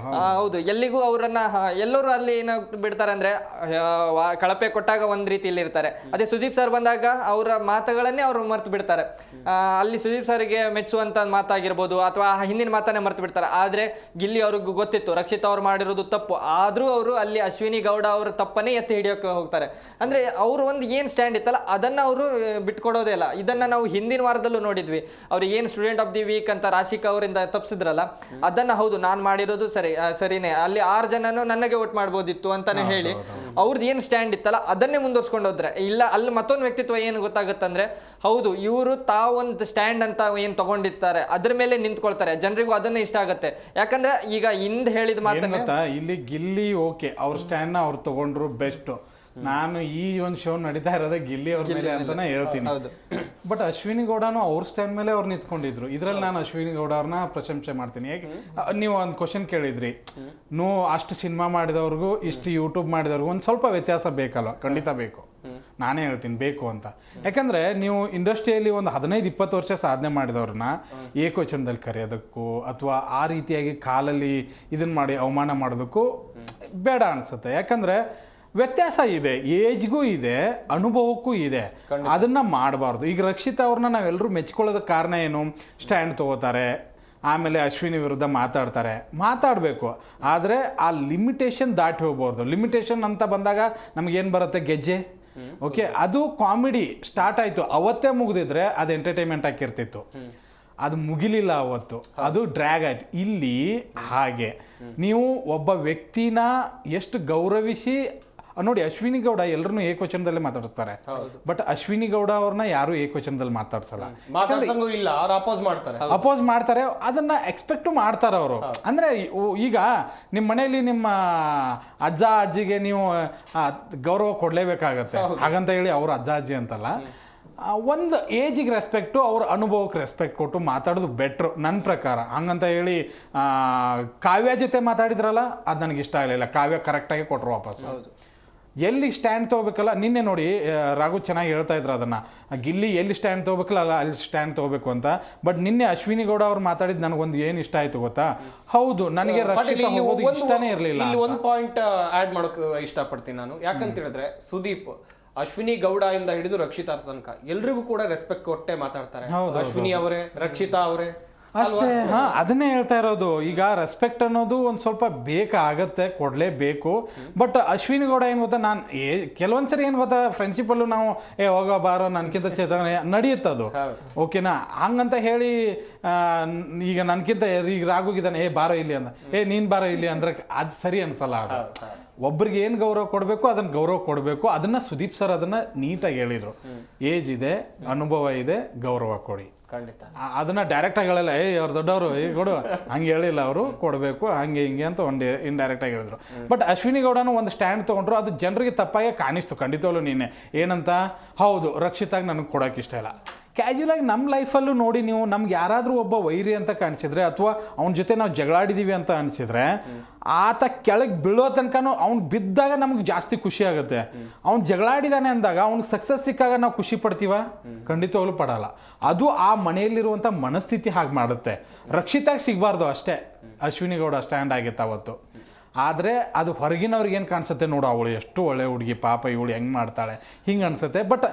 ಹೌದು, ಎಲ್ಲಿಗೂ ಅವರನ್ನ ಎಲ್ಲರೂ ಅಲ್ಲಿ ಏನು ಬಿಡ್ತಾರೆ ಅಂದ್ರೆ ಕಳಪೆ ಕೊಟ್ಟಾಗ ಒಂದ್ ರೀತಿಯಲ್ಲಿ ಇರ್ತಾರೆ, ಅದೇ ಸುದೀಪ್ ಸರ್ ಬಂದಾಗ ಅವರ ಮಾತುಗಳನ್ನೇ ಅವ್ರು ಮರ್ತು ಬಿಡ್ತಾರೆ. ಅಲ್ಲಿ ಸುದೀಪ್ ಸರ್ಗೆ ಮೆಚ್ಚುವಂತ ಮಾತಾಗಿರ್ಬೋದು ಅಥವಾ ಹಿಂದಿನ ಮಾತನ್ನೇ ಮರ್ತು ಬಿಡ್ತಾರೆ. ಆದ್ರೆ ಗಿಲ್ಲಿ ಅವ್ರಿಗೂ ಗೊತ್ತಿತ್ತು ರಕ್ಷಿತ್ ಅವ್ರು ಮಾಡಿರೋದು ತಪ್ಪು, ಆದ್ರೂ ಅವರು ಅಲ್ಲಿ ಅಶ್ವಿನಿ ಗೌಡ ಅವ್ರ ತಪ್ಪನ್ನೇ ಎತ್ತಿ ಹಿಡಿಯೋಕೆ ಹೋಗ್ತಾರೆ. ಅಂದ್ರೆ ಅವರು ಒಂದು ಏನ್ ಸ್ಟ್ಯಾಂಡ್ ಇತ್ತಲ್ಲ ಅದನ್ನ ಅವರು ಬಿಟ್ಕೊಡೋದೇ ಇಲ್ಲ. ಇದನ್ನ ನಾವು ಹಿಂದಿನ ವಾರದಲ್ಲೂ ನೋಡಿದ್ವಿ. ಅವ್ರಿಗೆ ಏನ್ ಸ್ಟೂಡೆಂಟ್ ಆಫ್ ದಿ ವೀಕ್ ಅಂತ ರಾಶಿಕಾ ಅವರಿಂದ ತಪ್ಪಿಸಿದ್ರಲ್ಲ, ಅದನ್ನ ಹೌದು ನಾನು ಮಾಡಿರೋದು ಸರಿನೇ, ಅಲ್ಲಿ 6 ಜನನು ನನಗೆ ವೋಟ್ ಮಾಡ್ಬೋದಿತ್ತು ಅಂತಾನೆ ಹೇಳಿ ಅವ್ರದ್ದು ಏನ್ ಸ್ಟ್ಯಾಂಡ್ ಇತ್ತಲ್ಲ ಅದನ್ನೇ ಮುಂದುವರ್ಸ್ಕೊಂಡು ಹೋದ್ರೆ ಇಲ್ಲ ಅಲ್ಲಿ ಮತ್ತೊಂದು ವ್ಯಕ್ತಿತ್ವ ಏನು ಗೊತ್ತಾಗುತ್ತಂದ್ರೆ, ಹೌದು ಇವರು ತಾವೊಂದು ಸ್ಟ್ಯಾಂಡ್ ಅಂತ ಏನ್ ತಗೊಂಡಿರ್ತಾರೆ ಅದ್ರ ಮೇಲೆ ನಿಂತ್ಕೊಳ್ತಾರೆ, ಜನರಿಗೂ ಅದನ್ನೇ ಇಷ್ಟ ಆಗುತ್ತೆ. ಯಾಕಂದ್ರೆ ಈಗ ಹಿಂದ್ ಹೇಳಿದ ಮಾತನ್ನ ಇಲ್ಲಿ ಗಿಲ್ಲಿ ಓಕೆ ಅವ್ರ ಸ್ಟ್ಯಾಂಡ್ ನ ಅವ್ರು ತಗೊಂಡ್ರು ಬೆಸ್ಟ್. ನಾನು ಈ ಒಂದು ಶೋ ನಡೀತಾ ಇರೋದೇ ಗಿಲ್ಲಿ ಅವ್ರ ಮೇಲೆ ಅಂತಾನೆ ಹೇಳ್ತೀನಿ. ಬಟ್ ಅಶ್ವಿನಿ ಗೌಡನು ಅವ್ರ ಸ್ಟ್ಯಾಂಡ್ ಮೇಲೆ ಅವ್ರು ನಿಂತ್ಕೊಂಡಿದ್ರು. ಇದ್ರಲ್ಲಿ ನಾನು ಅಶ್ವಿನಿ ಗೌಡ ಅವ್ರನ್ನ ಪ್ರಶಂಸೆ ಮಾಡ್ತೀನಿ. ಹೇಗೆ ನೀವು ಒಂದು ಕ್ವಶನ್ ಕೇಳಿದ್ರಿ, ಅಷ್ಟು ಸಿನಿಮಾ ಮಾಡಿದವ್ರಿಗೂ ಇಷ್ಟು ಯೂಟ್ಯೂಬ್ ಮಾಡಿದವ್ರಿಗೂ ಒಂದು ಸ್ವಲ್ಪ ವ್ಯತ್ಯಾಸ ಬೇಕಲ್ವ? ಖಂಡಿತ ಬೇಕು, ನಾನೇ ಹೇಳ್ತೀನಿ ಬೇಕು ಅಂತ. ಯಾಕಂದ್ರೆ ನೀವು ಇಂಡಸ್ಟ್ರಿಯಲ್ಲಿ ಒಂದು 15-20 ವರ್ಷ ಸಾಧನೆ ಮಾಡಿದವ್ರನ್ನ ಏಕವಚನದಲ್ಲಿ ಕರೆಯೋದಕ್ಕೂ ಅಥವಾ ಆ ರೀತಿಯಾಗಿ ಕಾಲಲ್ಲಿ ಇದನ್ನ ಮಾಡಿ ಅವಮಾನ ಮಾಡೋದಕ್ಕೂ ಬೇಡ ಅನ್ಸುತ್ತೆ. ಯಾಕಂದ್ರೆ ವ್ಯತ್ಯಾಸ ಇದೆ, ಏಜ್ಗೂ ಇದೆ, ಅನುಭವಕ್ಕೂ ಇದೆ, ಅದನ್ನ ಮಾಡಬಾರ್ದು. ಈಗ ರಕ್ಷಿತ್ ಅವ್ರನ್ನ ನಾವೆಲ್ಲರೂ ಮೆಚ್ಕೊಳ್ಳೋದಕ್ಕೆ ಕಾರಣ ಏನು? ಸ್ಟ್ಯಾಂಡ್ ತಗೋತಾರೆ, ಆಮೇಲೆ ಅಶ್ವಿನಿ ವಿರುದ್ಧ ಮಾತಾಡಬೇಕು. ಆದರೆ ಆ ಲಿಮಿಟೇಷನ್ ದಾಟಿ ಹೋಗ್ಬಾರ್ದು. ಲಿಮಿಟೇಷನ್ ಅಂತ ಬಂದಾಗ ನಮಗೇನು ಬರುತ್ತೆ? ಗೆಜ್ಜೆ. ಓಕೆ, ಅದು ಕಾಮಿಡಿ ಸ್ಟಾರ್ಟ್ ಆಯಿತು ಅವತ್ತೇ ಮುಗಿದಿದ್ರೆ ಅದು ಎಂಟರ್ಟೈನ್ಮೆಂಟ್ ಆಗಿರ್ತಿತ್ತು. ಅದು ಮುಗಿಲಿಲ್ಲ ಅವತ್ತು, ಅದು ಡ್ರ್ಯಾಗ್ ಆಯ್ತು. ಇಲ್ಲಿ ಹಾಗೆ ನೀವು ಒಬ್ಬ ವ್ಯಕ್ತಿನ ಎಷ್ಟು ಗೌರವಿಸಿ ನೋಡಿ, ಅಶ್ವಿನಿ ಗೌಡ ಎಲ್ಲರನ್ನೂ ಏಕವಚನದಲ್ಲೇ ಮಾತಾಡಿಸ್ತಾರೆ, ಬಟ್ ಅಶ್ವಿನಿ ಗೌಡ ಅವ್ರನ್ನ ಯಾರು ಏಕವಚನದಲ್ಲಿ ಮಾತಾಡ್ಸಲ್ಲ, ಅಪೋಸ್ ಮಾಡ್ತಾರೆ. ಅದನ್ನ ಎಕ್ಸ್ಪೆಕ್ಟ್ ಮಾಡ್ತಾರೆ ಅವರು. ಅಂದ್ರೆ ಈಗ ನಿಮ್ಮ ಮನೆಯಲ್ಲಿ ನಿಮ್ಮ ಅಜ್ಜ ಅಜ್ಜಿಗೆ ನೀವು ಗೌರವ ಕೊಡ್ಲೇಬೇಕಾಗತ್ತೆ, ಹಾಗಂತ ಹೇಳಿ ಅವ್ರ ಅಜ್ಜ ಅಜ್ಜಿ ಅಂತಲ್ಲ. ಒಂದು ಏಜಿಗೆ ರೆಸ್ಪೆಕ್ಟು, ಅವ್ರ ಅನುಭವಕ್ಕೆ ರೆಸ್ಪೆಕ್ಟ್ ಕೊಟ್ಟು ಮಾತಾಡೋದು ಬೆಟ್ರು ನನ್ನ ಪ್ರಕಾರ. ಹಂಗಂತ ಹೇಳಿ ಕಾವ್ಯ ಜೊತೆ ಮಾತಾಡಿದ್ರಲ್ಲ, ಅದು ನನಗೆ ಇಷ್ಟ ಆಗಲಿಲ್ಲ. ಕಾವ್ಯ ಕರೆಕ್ಟಾಗಿ ಕೊಟ್ಟರು ವಾಪಸ್. ಎಲ್ಲಿ ಸ್ಟ್ಯಾಂಡ್ ತೊಗೋಬೇಕಲ್ಲ, ನಿನ್ನೆ ನೋಡಿ ರಾಘು ಚೆನ್ನಾಗಿ ಹೇಳ್ತಾ ಇದ್ರು ಅದನ್ನ, ಗಿಲ್ಲಿ ಎಲ್ಲಿ ಸ್ಟ್ಯಾಂಡ್ ತೊಗೋಬೇಕಲ್ಲ ಅಲ್ಲಿ ಸ್ಟ್ಯಾಂಡ್ ತೊಗೋಬೇಕು ಅಂತ. ಬಟ್ ನಿನ್ನೆ ಅಶ್ವಿನಿ ಗೌಡ ಅವ್ರು ಮಾತಾಡಿದ್ ನನಗೊಂದು ಏನು ಇಷ್ಟ ಆಯ್ತು ಗೊತ್ತಾ? ಹೌದು, ನನಗೆ ಇಷ್ಟನೇ ಇರಲಿಲ್ಲ. ಇಲ್ಲಿ ಒಂದು ಪಾಯಿಂಟ್ ಆಡ್ ಮಾಡೋಕೆ ಇಷ್ಟಪಡ್ತೀನಿ ನಾನು. ಯಾಕಂತ ಹೇಳಿದ್ರೆ ಸುದೀಪ್ ಅಶ್ವಿನಿ ಗೌಡ ಇಂದ ಹಿಡಿದು ರಕ್ಷಿತಾ ತನಕ ಎಲ್ರಿಗೂ ಕೂಡ ರೆಸ್ಪೆಕ್ಟ್ ಕೊಟ್ಟೆ ಮಾತಾಡ್ತಾರೆ. ಅಶ್ವಿನಿ ಅವರೇ, ರಕ್ಷಿತಾ ಅವರೇ, ಅಷ್ಟೇ. ಹಾ, ಅದನ್ನೇ ಹೇಳ್ತಾ ಇರೋದು. ಈಗ ರೆಸ್ಪೆಕ್ಟ್ ಅನ್ನೋದು ಒಂದು ಸ್ವಲ್ಪ ಬೇಕಾಗತ್ತೆ, ಕೊಡಲೇಬೇಕು. ಬಟ್ ಅಶ್ವಿನಿ ಗೌಡ ಏನು ಗೊತ್ತಾ, ನಾನು ಕೆಲವೊಂದ್ಸರಿ ಏನು ಗೊತ್ತಾ, ಫ್ರೆಂಡ್ಶಿಪ್ಪಲ್ಲೂ ನಾವು ಹೋಗೋ ಬಾರೋ ನನ್ಕಿಂತ ಚೇತನ ನಡೆಯುತ್ತದು, ಓಕೆನಾ. ಹಂಗಂತ ಹೇಳಿ ಈಗ ನನ್ಕಿಂತ ಈಗ ರಾಗೋಗಿದ್ದಾನೆ, ಬಾರೋ ಇಲ್ಲಿ ಅಂದ, ನೀನ್ ಬಾರೋ ಇಲ್ಲಿ ಅಂದ್ರೆ ಅದು ಸರಿ ಅನ್ಸಲ್ಲ. ಅದು ಒಬ್ರಿಗೆ ಏನು ಗೌರವ ಕೊಡಬೇಕು ಅದನ್ನ ಗೌರವ ಕೊಡಬೇಕು. ಅದನ್ನ ಸುದೀಪ್ ಸರ್ ಅದನ್ನ ನೀಟಾಗಿ ಹೇಳಿದ್ರು. ಏಜ್ ಇದೆ, ಅನುಭವ ಇದೆ, ಗೌರವ ಕೊಡಿ. ಖಂಡಿತ ಅದನ್ನ ಡೈರೆಕ್ಟ್ ಆಗಿ ಹೇಳಲ್ಲ, ಅವ್ರು ದೊಡ್ಡವರು ಕೊಡು ಹಂಗೆ ಹೇಳಿಲ್ಲ, ಅವರು ಕೊಡಬೇಕು ಹಂಗೆ ಹಿಂಗೆ ಅಂತ ಒಂದು ಇಂಡೈರೆಕ್ಟ್ ಆಗಿ ಹೇಳಿದ್ರು. ಬಟ್ ಅಶ್ವಿನಿ ಗೌಡನು ಒಂದು ಸ್ಟ್ಯಾಂಡ್ ತೊಗೊಂಡ್ರು, ಅದು ಜನರಿಗೆ ತಪ್ಪಾಗಿ ಕಾಣಿಸ್ತು ಖಂಡಿತವಲ್ಲೂ. ನೀನೆ ಏನಂತ, ಹೌದು ರಕ್ಷಿತಾಗಿ ನನಗೆ ಕೊಡೋಕೆ ಇಷ್ಟ ಇಲ್ಲ. ಕ್ಯಾಶುಯಲ್ ಆಗಿ ನಮ್ಮ ಲೈಫಲ್ಲೂ ನೋಡಿ ನೀವು, ನಮ್ಗೆ ಯಾರಾದರೂ ಒಬ್ಬ ವೈರಿ ಅಂತ ಕಾಣಿಸಿದ್ರೆ ಅಥವಾ ಅವನ ಜೊತೆ ನಾವು ಜಗಳಾಡಿದೀವಿ ಅಂತ ಅನಿಸಿದ್ರೆ, ಆತ ಕೆಳಗೆ ಬೀಳೋ ತನಕನೂ ಅವ್ನು ಬಿದ್ದಾಗ ನಮ್ಗೆ ಜಾಸ್ತಿ ಖುಷಿ ಆಗುತ್ತೆ. ಅವ್ನು ಜಗಳಾಡಿದಾನೆ ಅಂದಾಗ ಅವ್ನು ಸಕ್ಸಸ್ ಸಿಕ್ಕಾಗ ನಾವು ಖುಷಿ ಪಡ್ತೀವ? ಖಂಡಿತವಾಗ್ಲೂ ಪಡಲ್ಲ. ಅದು ಆ ಮನೆಯಲ್ಲಿರುವಂಥ ಮನಸ್ಥಿತಿ ಹಾಗೆ ಮಾಡುತ್ತೆ. ರಕ್ಷಿತಾಗಿ ಸಿಗಬಾರ್ದು ಅಷ್ಟೇ ಅಶ್ವಿನಿ ಗೌಡ ಸ್ಟ್ಯಾಂಡ್ ಆಗಿತ್ತು ಅವತ್ತು. ಆದರೆ ಅದು ಹೊರಗಿನವ್ರಿಗೆ ಏನು ಕಾಣಿಸುತ್ತೆ, ನೋಡು ಅವಳು ಎಷ್ಟು ಒಳ್ಳೆ ಹುಡುಗಿ, ಪಾಪ ಇವಳು ಹೆಂಗೆ ಮಾಡ್ತಾಳೆ, ಹಿಂಗೆ ಅನಿಸುತ್ತೆ. ಬಟ್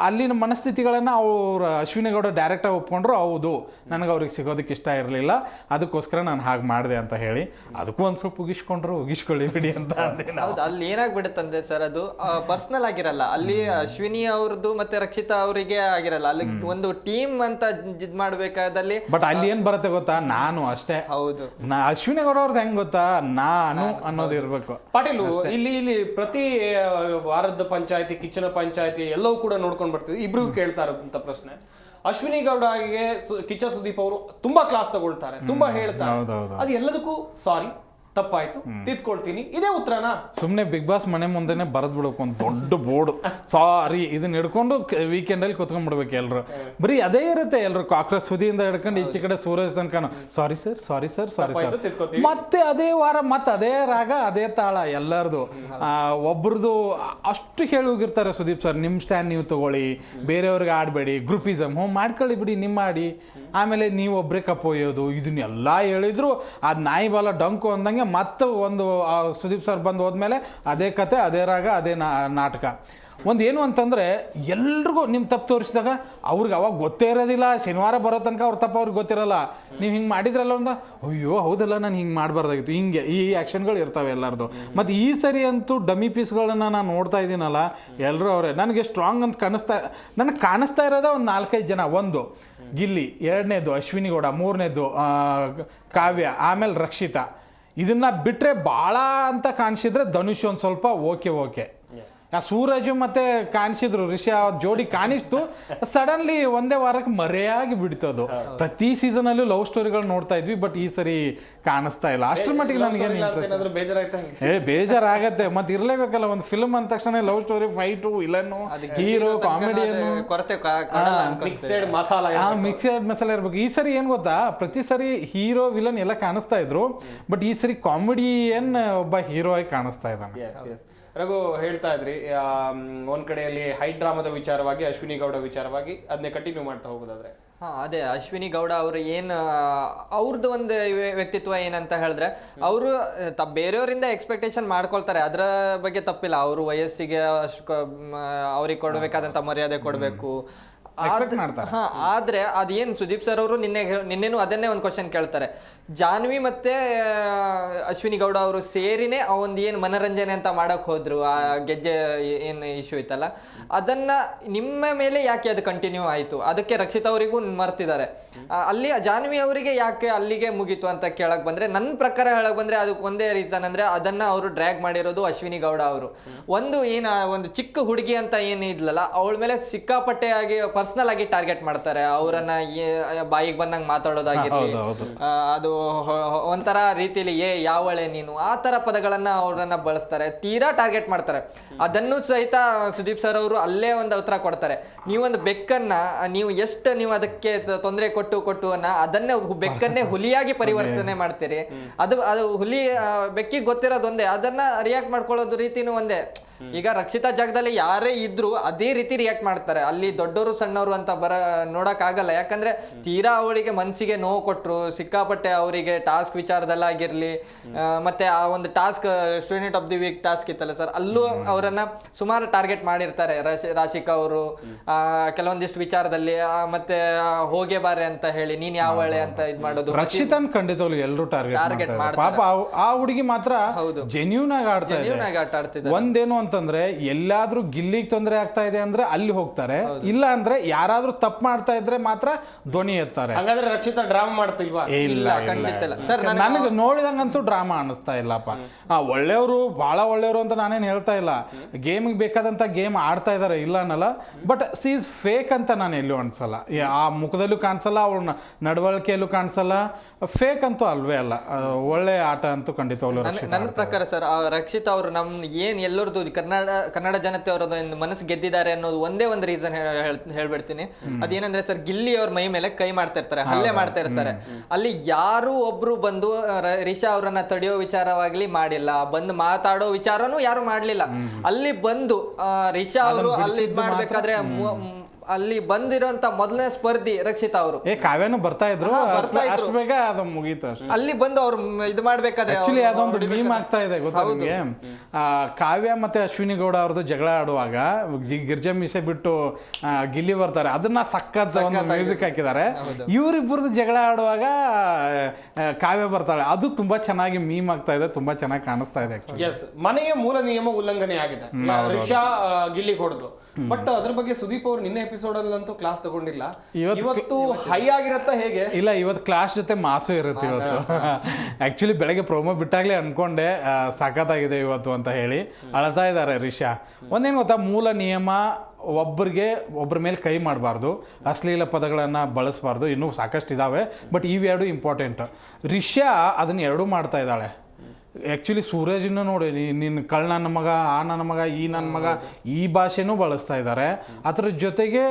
ಅಲ್ಲಿನ ಮನಸ್ಥಿತಿಗಳನ್ನು ಅವರು ಅಶ್ವಿನಿ ಗೌಡ ಡೈರೆಕ್ಟಾಗಿ ಒಪ್ಕೊಂಡ್ರು. ಹೌದು ನನಗೆ ಅವ್ರಿಗೆ ಸಿಗೋದಕ್ಕೆ ಇಷ್ಟ ಇರಲಿಲ್ಲ, ಅದಕ್ಕೋಸ್ಕರ ನಾನು ಹಾಗೆ ಮಾಡಿದೆ ಅಂತ ಹೇಳಿ ಅದಕ್ಕೂ ಒಂದು ಸ್ವಲ್ಪ ಉಗಿಸ್ಕೊಳ್ಳಿ ಬಿಡಿ ಅಂತ ಅಂದೆ. ಹೌದು, ಅಲ್ಲಿ ಏನಾಗ್ಬಿಡುತ್ತಂದ್ರೆ ಸರ್, ಅದು ಪರ್ಸನಲ್ ಆಗಿರಲ್ಲ. ಅಲ್ಲಿ ಅಶ್ವಿನಿ ಅವ್ರದ್ದು ಮತ್ತೆ ರಕ್ಷಿತಾ ಅವರಿಗೆ ಆಗಿರಲ್ಲ, ಅಲ್ಲಿ ಒಂದು ಟೀಮ್ ಅಂತ ಇದ್ ಮಾಡ್ಬೇಕಾದಲ್ಲಿ. ಬಟ್ ಅಲ್ಲಿ ಏನ್ ಬರುತ್ತೆ ಗೊತ್ತಾ, ನಾನು ಅಷ್ಟೇ. ಹೌದು, ಅಶ್ವಿನಿ ಗೌಡ ಅವ್ರದ್ದು ಹೆಂಗ್ ಗೊತ್ತಾ, ನಾನು ಅನ್ನೋದು ಇರ್ಬೇಕು. ಪಾಟೀಲು ಇಲ್ಲಿ ಪ್ರತಿ ವಾರದ ಪಂಚಾಯತಿ, ಕಿಚ್ಚನ ಪಂಚಾಯತಿ ಎಲ್ಲವೂ ಕೂಡ ನೋಡ್ಕೊಂಡು ಬರ್ತೀವಿ. ಇಬ್ರಿಗೂ ಕೇಳ್ತಾ ಇರೋಂತ ಪ್ರಶ್ನೆ, ಅಶ್ವಿನಿ ಗೌಡಗೆ ಕಿಚ್ಚ ಸುದೀಪ್ ಅವರು ತುಂಬಾ ಕ್ಲಾಸ್ ತಗೊಳ್ತಾರೆ, ತುಂಬಾ ಹೇಳ್ತಾರೆ, ಅದು ಎಲ್ಲದಕ್ಕೂ ಸಾರಿ ತಪ್ಪಾಯ್ತು ತಿದ್ಕೊಳ್ತೀನಿ, ಇದೇ ಉತ್ತರನಾ? ಸುಮ್ಮನೆ ಬಿಗ್ ಬಾಸ್ ಮನೆ ಮುಂದೆನೆ ಬರದ್ ಬಿಡ್ಬೇಕು ಒಂದು ದೊಡ್ಡ ಬೋರ್ಡ್, ಸಾರಿ ಇದನ್ನ ಹಿಡ್ಕೊಂಡು ವೀಕೆಂಡಲ್ಲಿ ಕುತ್ಕೊಂಡ್ಬಿಡ್ಬೇಕು ಎಲ್ರು. ಬರೀ ಅದೇ ಇರುತ್ತೆ, ಎಲ್ರು ಕಾಕ್ರೋಚ್ ಸುದಿಯಿಂದ ಹಿಡ್ಕೊಂಡು ಈಚೆ ಕಡೆ ಸೂರಜ್ ತನಕ sorry sir sorry sir sorry sir, ಮತ್ತೆ ಅದೇ ವಾರ ಮತ್ತೆ ಅದೇ ರಾಗ ಅದೇ ತಾಳ ಎಲ್ಲರದು. ಒಬ್ರದ್ದು ಅಷ್ಟು ಹೇಳಿ ಹೋಗಿರ್ತಾರೆ ಸುದೀಪ್ ಸರ್, ನಿಮ್ಮ ಸ್ಟ್ಯಾಂಡ್ ನೀವು ತಗೊಳ್ಳಿ, ಬೇರೆಯವ್ರಿಗೆ ಆಡಬೇಡಿ, ಗ್ರೂಪಿಸಮ್ ಮಾಡ್ಕೊಳ್ಳಿ ಬಿಡಿ ನಿಮ್ಮ ಆಡಿ, ಆಮೇಲೆ ನೀವು ಒಬ್ಬರೇ ಕಪ್ಪೊಯ್ಯೋದು, ಇದನ್ನೆಲ್ಲ ಹೇಳಿದ್ರು. ಅದು ನಾಯಿ ಬಾಲ ಡಂಕು ಅಂದಂಗೆ ಮತ್ತೆ ಒಂದು ಸುದೀಪ್ ಸರ್ ಬಂದು ಹೋದ್ಮೇಲೆ ಅದೇ ಕತೆ, ಅದೇ ರಾಗ, ಅದೇ ನಾಟಕ. ಒಂದು ಏನು ಅಂತಂದರೆ, ಎಲ್ರಿಗೂ ನಿಮ್ಮ ತಪ್ಪು ತೋರಿಸಿದಾಗ ಅವ್ರಿಗೆ ಅವಾಗ ಗೊತ್ತೇ ಇರೋದಿಲ್ಲ. ಶನಿವಾರ ಬರೋ ತನಕ ಅವ್ರ ತಪ್ಪು ಅವ್ರಿಗೆ ಗೊತ್ತಿರಲ್ಲ. ನೀವು ಹಿಂಗೆ ಮಾಡಿದ್ರಲ್ಲ ಒಂದು, ಅಯ್ಯೋ ಹೌದಲ್ಲ ನಾನು ಹಿಂಗೆ ಮಾಡಬಾರ್ದಾಗಿತ್ತು, ಹಿಂಗೆ ಈ ಆ್ಯಕ್ಷನ್ಗಳು ಇರ್ತವೆ ಎಲ್ಲರದು. ಮತ್ತು ಈ ಸರಿ ಅಂತೂ ಡಮ್ಮಿ ಪೀಸ್ಗಳನ್ನ ನಾನು ನೋಡ್ತಾ ಇದ್ದೀನಲ್ಲ, ಎಲ್ಲರೂ ಅವರೇ ನನಗೆ ಸ್ಟ್ರಾಂಗ್ ಅಂತ ನನಗೆ ಕಾಣಿಸ್ತಾ ಇರೋದೇ ಒಂದು 4-5 ಜನ. ಒಂದು ಗಿಲ್ಲಿ, ಎರಡನೇದು ಅಶ್ವಿನಿ ಗೌಡ, ಮೂರನೇದು ಕಾವ್ಯ, ಆಮೇಲೆ ರಕ್ಷಿತಾ. ಇದನ್ನ ಬಿಟ್ಟರೆ ಭಾಳ ಅಂತ ಕಾಣಿಸಿದ್ರೆ ಧನುಷ್ ಒಂದು ಸ್ವಲ್ಪ ಓಕೆ. ಸೂರಜ್ ಮತ್ತೆ ಕಾಣಿಸಿದ್ರು, ರಿಷಾ ಜೋಡಿ ಕಾಣಿಸ್ತು, ಸಡನ್ಲಿ ಒಂದೇ ವಾರಕ್ಕೆ ಮರೆಯಾಗಿ ಬಿಡ್ತದು. ಪ್ರತಿ ಸೀಸನ್ ಅಲ್ಲೂ ಲವ್ ಸ್ಟೋರಿಗಳು ನೋಡ್ತಾ ಇದ್ವಿ, ಬಟ್ ಈ ಸರಿ ಕಾಣಿಸ್ತಾ ಇಲ್ಲ. ಅಷ್ಟರ ಮಟ್ಟಿಗೆ ನನಗೆ ಬೇಜಾರಾಗತ್ತೆ. ಮತ್ತೆ ಇರ್ಲೇಬೇಕಲ್ಲ, ಒಂದು ಫಿಲ್ಮ್ ಅಂದ ತಕ್ಷಣ love story, fight, villain, hero, comedian, mixed masala ಇರ್ಬೇಕು. ಈ ಸರಿ ಏನ್ ಗೊತ್ತಾ, ಪ್ರತಿ ಸರಿ ಹೀರೋ ವಿಲನ್ ಎಲ್ಲ ಕಾಣಿಸ್ತಾ ಇದ್ರು, ಬಟ್ ಈ ಸರಿ ಕಾಮಿಡಿಯನ್ ಒಬ್ಬ ಹೀರೋ ಆಗಿ ಕಾಣಿಸ್ತಾ ಇದ್ದಾನೆ. ರಘು ಹೇಳ್ತಾ ಇದ್ರಿ, ಒಂದ್ ಕಡೆಯಲ್ಲಿ ಹೈ ಡ್ರಾಮಾದ ವಿಚಾರವಾಗಿ, ಅಶ್ವಿನಿ ಗೌಡ ವಿಚಾರವಾಗಿ ಅದನ್ನೇ ಕಂಟಿನ್ಯೂ ಮಾಡ್ತಾ ಹೋಗೋದಾದ್ರೆ, ಅದೇ ಅಶ್ವಿನಿ ಗೌಡ ಅವರು ಏನು, ಅವ್ರದ್ದು ಒಂದು ವ್ಯಕ್ತಿತ್ವ ಏನಂತ ಹೇಳಿದ್ರೆ, ಅವರು ಬೇರೆಯವರಿಂದ ಎಕ್ಸ್ಪೆಕ್ಟೇಷನ್ ಮಾಡ್ಕೊಳ್ತಾರೆ, ಅದರ ಬಗ್ಗೆ ತಪ್ಪಿಲ್ಲ. ಅವರು ವಯಸ್ಸಿಗೆ ಅಷ್ಟು ಅವ್ರಿಗೆ ಕೊಡಬೇಕಾದಂಥ ಮರ್ಯಾದೆ ಕೊಡಬೇಕು. ಆದ್ರೆ ಅದೇನು ಸುದೀಪ್ ಸರ್ ಅವರು ನಿನ್ನೆನೂ ಅದನ್ನೇ ಒಂದು ಕ್ವಶನ್ ಕೇಳ್ತಾರೆ. ಜಾನ್ವಿ ಮತ್ತೆ ಅಶ್ವಿನಿ ಗೌಡ ಅವರು ಸೇರಿನೇ ಒಂದು ಏನು ಮನರಂಜನೆ ಅಂತ ಮಾಡಕ್ ಹೋದ್ರು, ಆ ಗೆಜ್ಜೆ ಏನು ಇಶ್ಯೂ ಇತ್ತಲ್ಲ, ಅದನ್ನ ನಿಮ್ಮ ಮೇಲೆ ಯಾಕೆ ಅದು ಕಂಟಿನ್ಯೂ ಆಯ್ತು, ಅದಕ್ಕೆ ರಕ್ಷಿತಾ ಅವರಿಗೂ ಮರ್ತಿದ್ದಾರೆ. ಅಲ್ಲಿ ಜಾನ್ವಿ ಅವರಿಗೆ ಯಾಕೆ ಅಲ್ಲಿಗೆ ಮುಗೀತು ಅಂತ ಕೇಳಕ್ ಬಂದ್ರೆ, ನನ್ನ ಪ್ರಕಾರ ಹೇಳಕ್ ಬಂದ್ರೆ ಅದಕ್ಕೆ ಒಂದೇ ರೀಸನ್ ಅಂದ್ರೆ, ಅದನ್ನ ಅವರು ಡ್ರ್ಯಾಗ್ ಮಾಡಿರೋದು ಅಶ್ವಿನಿ ಗೌಡ ಅವರು. ಒಂದು ಚಿಕ್ಕ ಹುಡುಗಿ ಅಂತ ಏನು ಇದ್ಲಲ್ಲ, ಅವಳ ಮೇಲೆ ಸಿಕ್ಕಾಪಟ್ಟೆ ಆಗಿ ಪರ್ಸನಲ್ ಆಗಿ ಟಾರ್ಗೆಟ್ ಮಾಡ್ತಾರೆ. ಅವರನ್ನ ಬಾಯಿಗೆ ಬಂದಂಗೆ ಮಾತಾಡೋದಾಗಿರ್ಲಿ, ಅದು ಒಂಥರ ರೀತಿಯಲ್ಲಿ ಯಾವಳೆ ನೀನು, ಆ ತರ ಪದಗಳನ್ನ ಅವರನ್ನ ಬಳಸ್ತಾರೆ, ತೀರಾ ಟಾರ್ಗೆಟ್ ಮಾಡ್ತಾರೆ. ಅದನ್ನು ಸಹಿತ ಸುದೀಪ್ ಸರ್ ಅವರು ಅಲ್ಲೇ ಒಂದು ಉತ್ತರ ಕೊಡ್ತಾರೆ. ನೀವೊಂದು ಬೆಕ್ಕನ್ನ ನೀವು ಅದಕ್ಕೆ ತೊಂದರೆ ಕೊಟ್ಟು ಅದನ್ನೇ ಬೆಕ್ಕನ್ನೇ ಹುಲಿಯಾಗಿ ಪರಿವರ್ತನೆ ಮಾಡ್ತೀರಿ. ಅದು ಹುಲಿ ಬೆಕ್ಕಿಗೆ ಗೊತ್ತಿರೋದು ಒಂದೇ, ಅದನ್ನ ರಿಯಾಕ್ಟ್ ಮಾಡ್ಕೊಳ್ಳೋದು ರೀತಿನೂ ಒಂದೇ. ಈಗ ರಕ್ಷಿತಾ ಜಾಗದಲ್ಲಿ ಯಾರೇ ಇದ್ರು ಅದೇ ರೀತಿ ರಿಯಾಕ್ಟ್ ಮಾಡ್ತಾರೆ. ಅಲ್ಲಿ ದೊಡ್ಡವರು ಸಣ್ಣವರು ಅಂತ ನೋಡಕ್ ಆಗಲ್ಲ. ಯಾಕಂದ್ರೆ ತೀರಾ ಅವರಿಗೆ ಮನಸ್ಸಿಗೆ ನೋವು ಕೊಟ್ರು, ಸಿಕ್ಕಾಪಟ್ಟೆ ಅವರಿಗೆ ಟಾಸ್ಕ್ ವಿಚಾರದಲ್ಲಾಗಿರ್ಲಿ, ಮತ್ತೆ ಆ ಒಂದು task student of the week task ಇತ್ತಲ್ಲ ಸರ್, ಅಲ್ಲೂ ಅವರನ್ನ ಸುಮಾರು ಟಾರ್ಗೆಟ್ ಮಾಡಿರ್ತಾರೆ ರಾಶಿಕಾ ಅವರು ಕೆಲವೊಂದಿಷ್ಟು ವಿಚಾರದಲ್ಲಿ. ಮತ್ತೆ ಹೋಗೇ ಬಾರೆ ಅಂತ ಹೇಳಿ, ನೀನ್ ಯಾವಳೆ ಅಂತ ಇದ್ ಮಾಡೋದು. ರಕ್ಷಿತನ್ ಖಂಡಿತವಾಗ್ಲು ಎಲ್ಲರೂ ಟಾರ್ಗೆಟ್ ಮಾಡ್ತಾರೆ. ಪಾಪ ಆ ಹುಡುಗಿ ಮಾತ್ರ ಜೆನ್ಯೂನ್ ಆಗಿ ಆಡ್ತಾ ಇದೆ. ಒಂದೇನು ಅಂತಂದ್ರೆ ಎಲ್ಲಾದ್ರೂ ಗಿಲ್ಲಿಗೆ ತೊಂದರೆ ಆಗ್ತಾ ಇದೆ ಅಂದ್ರೆ ಅಲ್ಲಿ ಹೋಗ್ತಾರೆ, ಇಲ್ಲ ಅಂದ್ರೆ ಯಾರಾದ್ರೂ ತಪ್ಪು ಮಾಡ್ತಾ ಇದ್ರೆ ಮಾತ್ರ ಧ್ವನಿ ಎತ್ತಾರೆ. ಹಾಗಾದ್ರೆ ರಕ್ಷಿತಾ ಡ್ರಾಮಾ ಮಾಡ್ತಿಲ್ವಾ? ಇಲ್ಲ, ಖಂಡಿತ ಇಲ್ಲ ಸರ್. ನನಗೆ ನೋಡಿದಂಗಂತೂ ಡ್ರಾಮಾ ಅನಿಸ್ತಾ ಇಲ್ಲಪ್ಪ. ಒಳ್ಳೆಯವರು ಬಹಳ ಒಳ್ಳೆಯವರು ಅಂತ ನಾನೇನು ಹೇಳ್ತಾ ಇಲ್ಲ, ಗೇಮಿಗೆ ಬೇಕಾದಂತ ಗೇಮ್ ಆಡ್ತಾ ಇದಾರೆ ಇಲ್ಲ ಅನ್ನಲ್ಲ. ಬಟ್ ಸೀಸ್ ಫೇಕ್ ಅಂತ ನಾನು ಎಲ್ಲೂ ಅನ್ಸಲ್ಲ. ಆ ಮುಖದಲ್ಲೂ ಕಾಣಿಸಲ್ಲ, ಅವ್ರ ನಡವಳಿಕೆಯಲ್ಲೂ ಕಾಣಿಸಲ್ಲ. ಫೇಕ್ ಅಂತೂ ಅಲ್ವೇ ಅಲ್ಲ, ಒಳ್ಳೆ ಆಟ ಅಂತೂ ಖಂಡಿತವಾಗ್ಲೂ. ನನ್ನ ಪ್ರಕಾರ ಸರ್, ರಕ್ಷಿತ್ ಅವರು ಏನ್ ಎಲ್ಲರದು ಕನ್ನಡ ಜನತೆ ಅವರದ್ದು ಮನಸ್ಸು ಗೆದ್ದಿದ್ದಾರೆ ಅನ್ನೋದು ಒಂದೇ ಒಂದು ರೀಸನ್ ಹೇಳ್ಬಿಡ್ತೀನಿ. ಅದೇನಂದ್ರೆ ಸರ್, ಗಿಲ್ಲಿ ಅವ್ರ ಮೈ ಮೇಲೆ ಕೈ ಮಾಡ್ತಾ ಇರ್ತಾರೆ, ಹಲ್ಲೆ ಮಾಡ್ತಾ ಇರ್ತಾರೆ. ಅಲ್ಲಿ ಯಾರು ಒಬ್ರು ಬಂದು ರಿಷಾ ಅವರನ್ನ ತಡೆಯೋ ವಿಚಾರವಾಗ್ಲಿ ಮಾಡಿಲ್ಲ, ಬಂದು ಮಾತಾಡೋ ವಿಚಾರನೂ ಯಾರು ಮಾಡ್ಲಿಲ್ಲ. ಅಲ್ಲಿ ಬಂದು ರಿಷಾ ಅವರು ಅಲ್ಲಿ ಇದ್ ಮಾಡ್ಬೇಕಾದ್ರೆ ಅಲ್ಲಿ ಬಂದಿರೋಂತ ಮೊದಲನೇ ಸ್ಪರ್ಧಿ ರಕ್ಷಿತಾ ಅವರು. ಕಾವ್ಯನು ಬರ್ತಾ ಇದ್ರು, ಬೇಗ ಅದು ಮುಗೀತು. ಅಲ್ಲಿ ಬಂದು ಅವ್ರು ಇದು ಮಾಡ್ಬೇಕಾದ್ರೆ ಅದೊಂದು ಮೀಮ್ ಆಗ್ತಾ ಇದೆ ಗೊತ್ತಾ ನಿಮ್ಗೆ? ಕಾವ್ಯ ಮತ್ತೆ ಅಶ್ವಿನಿ ಗೌಡ ಅವ್ರದ್ದು ಜಗಳ ಆಡುವಾಗ ಗಿರ್ಜಾ ಮೀಸೆ ಬಿಟ್ಟು ಗಿಲ್ಲಿ ಬರ್ತಾರೆ, ಅದನ್ನ ಸಖತ್ ಒಂದು ಮ್ಯೂಸಿಕ್ ಹಾಕಿದ್ದಾರೆ. ಇವರಿಬ್ಬರದ್ದು ಜಗಳ ಆಡುವಾಗ ಕಾವ್ಯ ಬರ್ತಾಳೆ, ಅದು ತುಂಬಾ ಚೆನ್ನಾಗಿ ಮೀಮ್ ಆಗ್ತಾ ಇದೆ, ತುಂಬಾ ಚೆನ್ನಾಗಿ ಕಾಣಿಸ್ತಾ ಇದೆ. ಮನೆಯ ಮೂಲ ನಿಯಮ ಉಲ್ಲಂಘನೆ ಆಗಿದೆ ರಿಷಾ ಗಿಲ್ಲಿ ಹೊಡೆದು. ಬಟ್ ಅದ್ರ ಬಗ್ಗೆ ಸುದೀಪ್ ಅವರು ನಿನ್ನೆ ಎಪಿಸೋಡ್ ಅಲ್ಲಂತೂ ಕ್ಲಾಸ್ ತಗೊಂಡಿಲ್ಲ. ಇವತ್ತು ಹೈ ಆಗಿರತ್ತ ಹೇಗೆ? ಇಲ್ಲ, ಇವತ್ತು ಕ್ಲಾಸ್ ಜೊತೆ ಮಾಸು ಇರುತ್ತೆ ಇವತ್ತು. ಆಕ್ಚುಲಿ ಬೆಳಗ್ಗೆ ಪ್ರೋಮೋ ಬಿಟ್ಟಾಗ್ಲೇ ಅನ್ಕೊಂಡೆ ಸಖತ್ತಾಗಿದೆ ಇವತ್ತು ಅಂತ ಹೇಳಿ. ಅಳ್ತಾ ಇದ್ದಾರೆ ರಿಷಾ. ಒಂದೇನು ಗೊತ್ತಾ, ಮೂಲ ನಿಯಮ ಒಬ್ಬರ ಮೇಲೆ ಕೈ ಮಾಡಬಾರ್ದು, ಅಶ್ಲೀಲ ಪದಗಳನ್ನು ಬಳಸಬಾರ್ದು, ಇನ್ನೂ ಸಾಕಷ್ಟು ಇದ್ದಾವೆ. ಬಟ್ ಇವೆರಡು ಇಂಪಾರ್ಟೆಂಟ್. ರಿಷಾ ಅದನ್ನ ಎರಡೂ ಮಾಡ್ತಾ ಇದ್ದಾಳೆ. ಆ್ಯಕ್ಚುಲಿ ಸೂರಜ್ನ ನೋಡಿ, ನಿನ್ನ ಕಳ್ಳ ನನ್ನ ಮಗ, ಆ ನನ್ನ ಮಗ, ಈ ನನ್ನ ಮಗ, ಈ ಭಾಷೆನೂ ಬಳಸ್ತಾ ಇದ್ದಾರೆ. ಅದರ ಜೊತೆಗೆ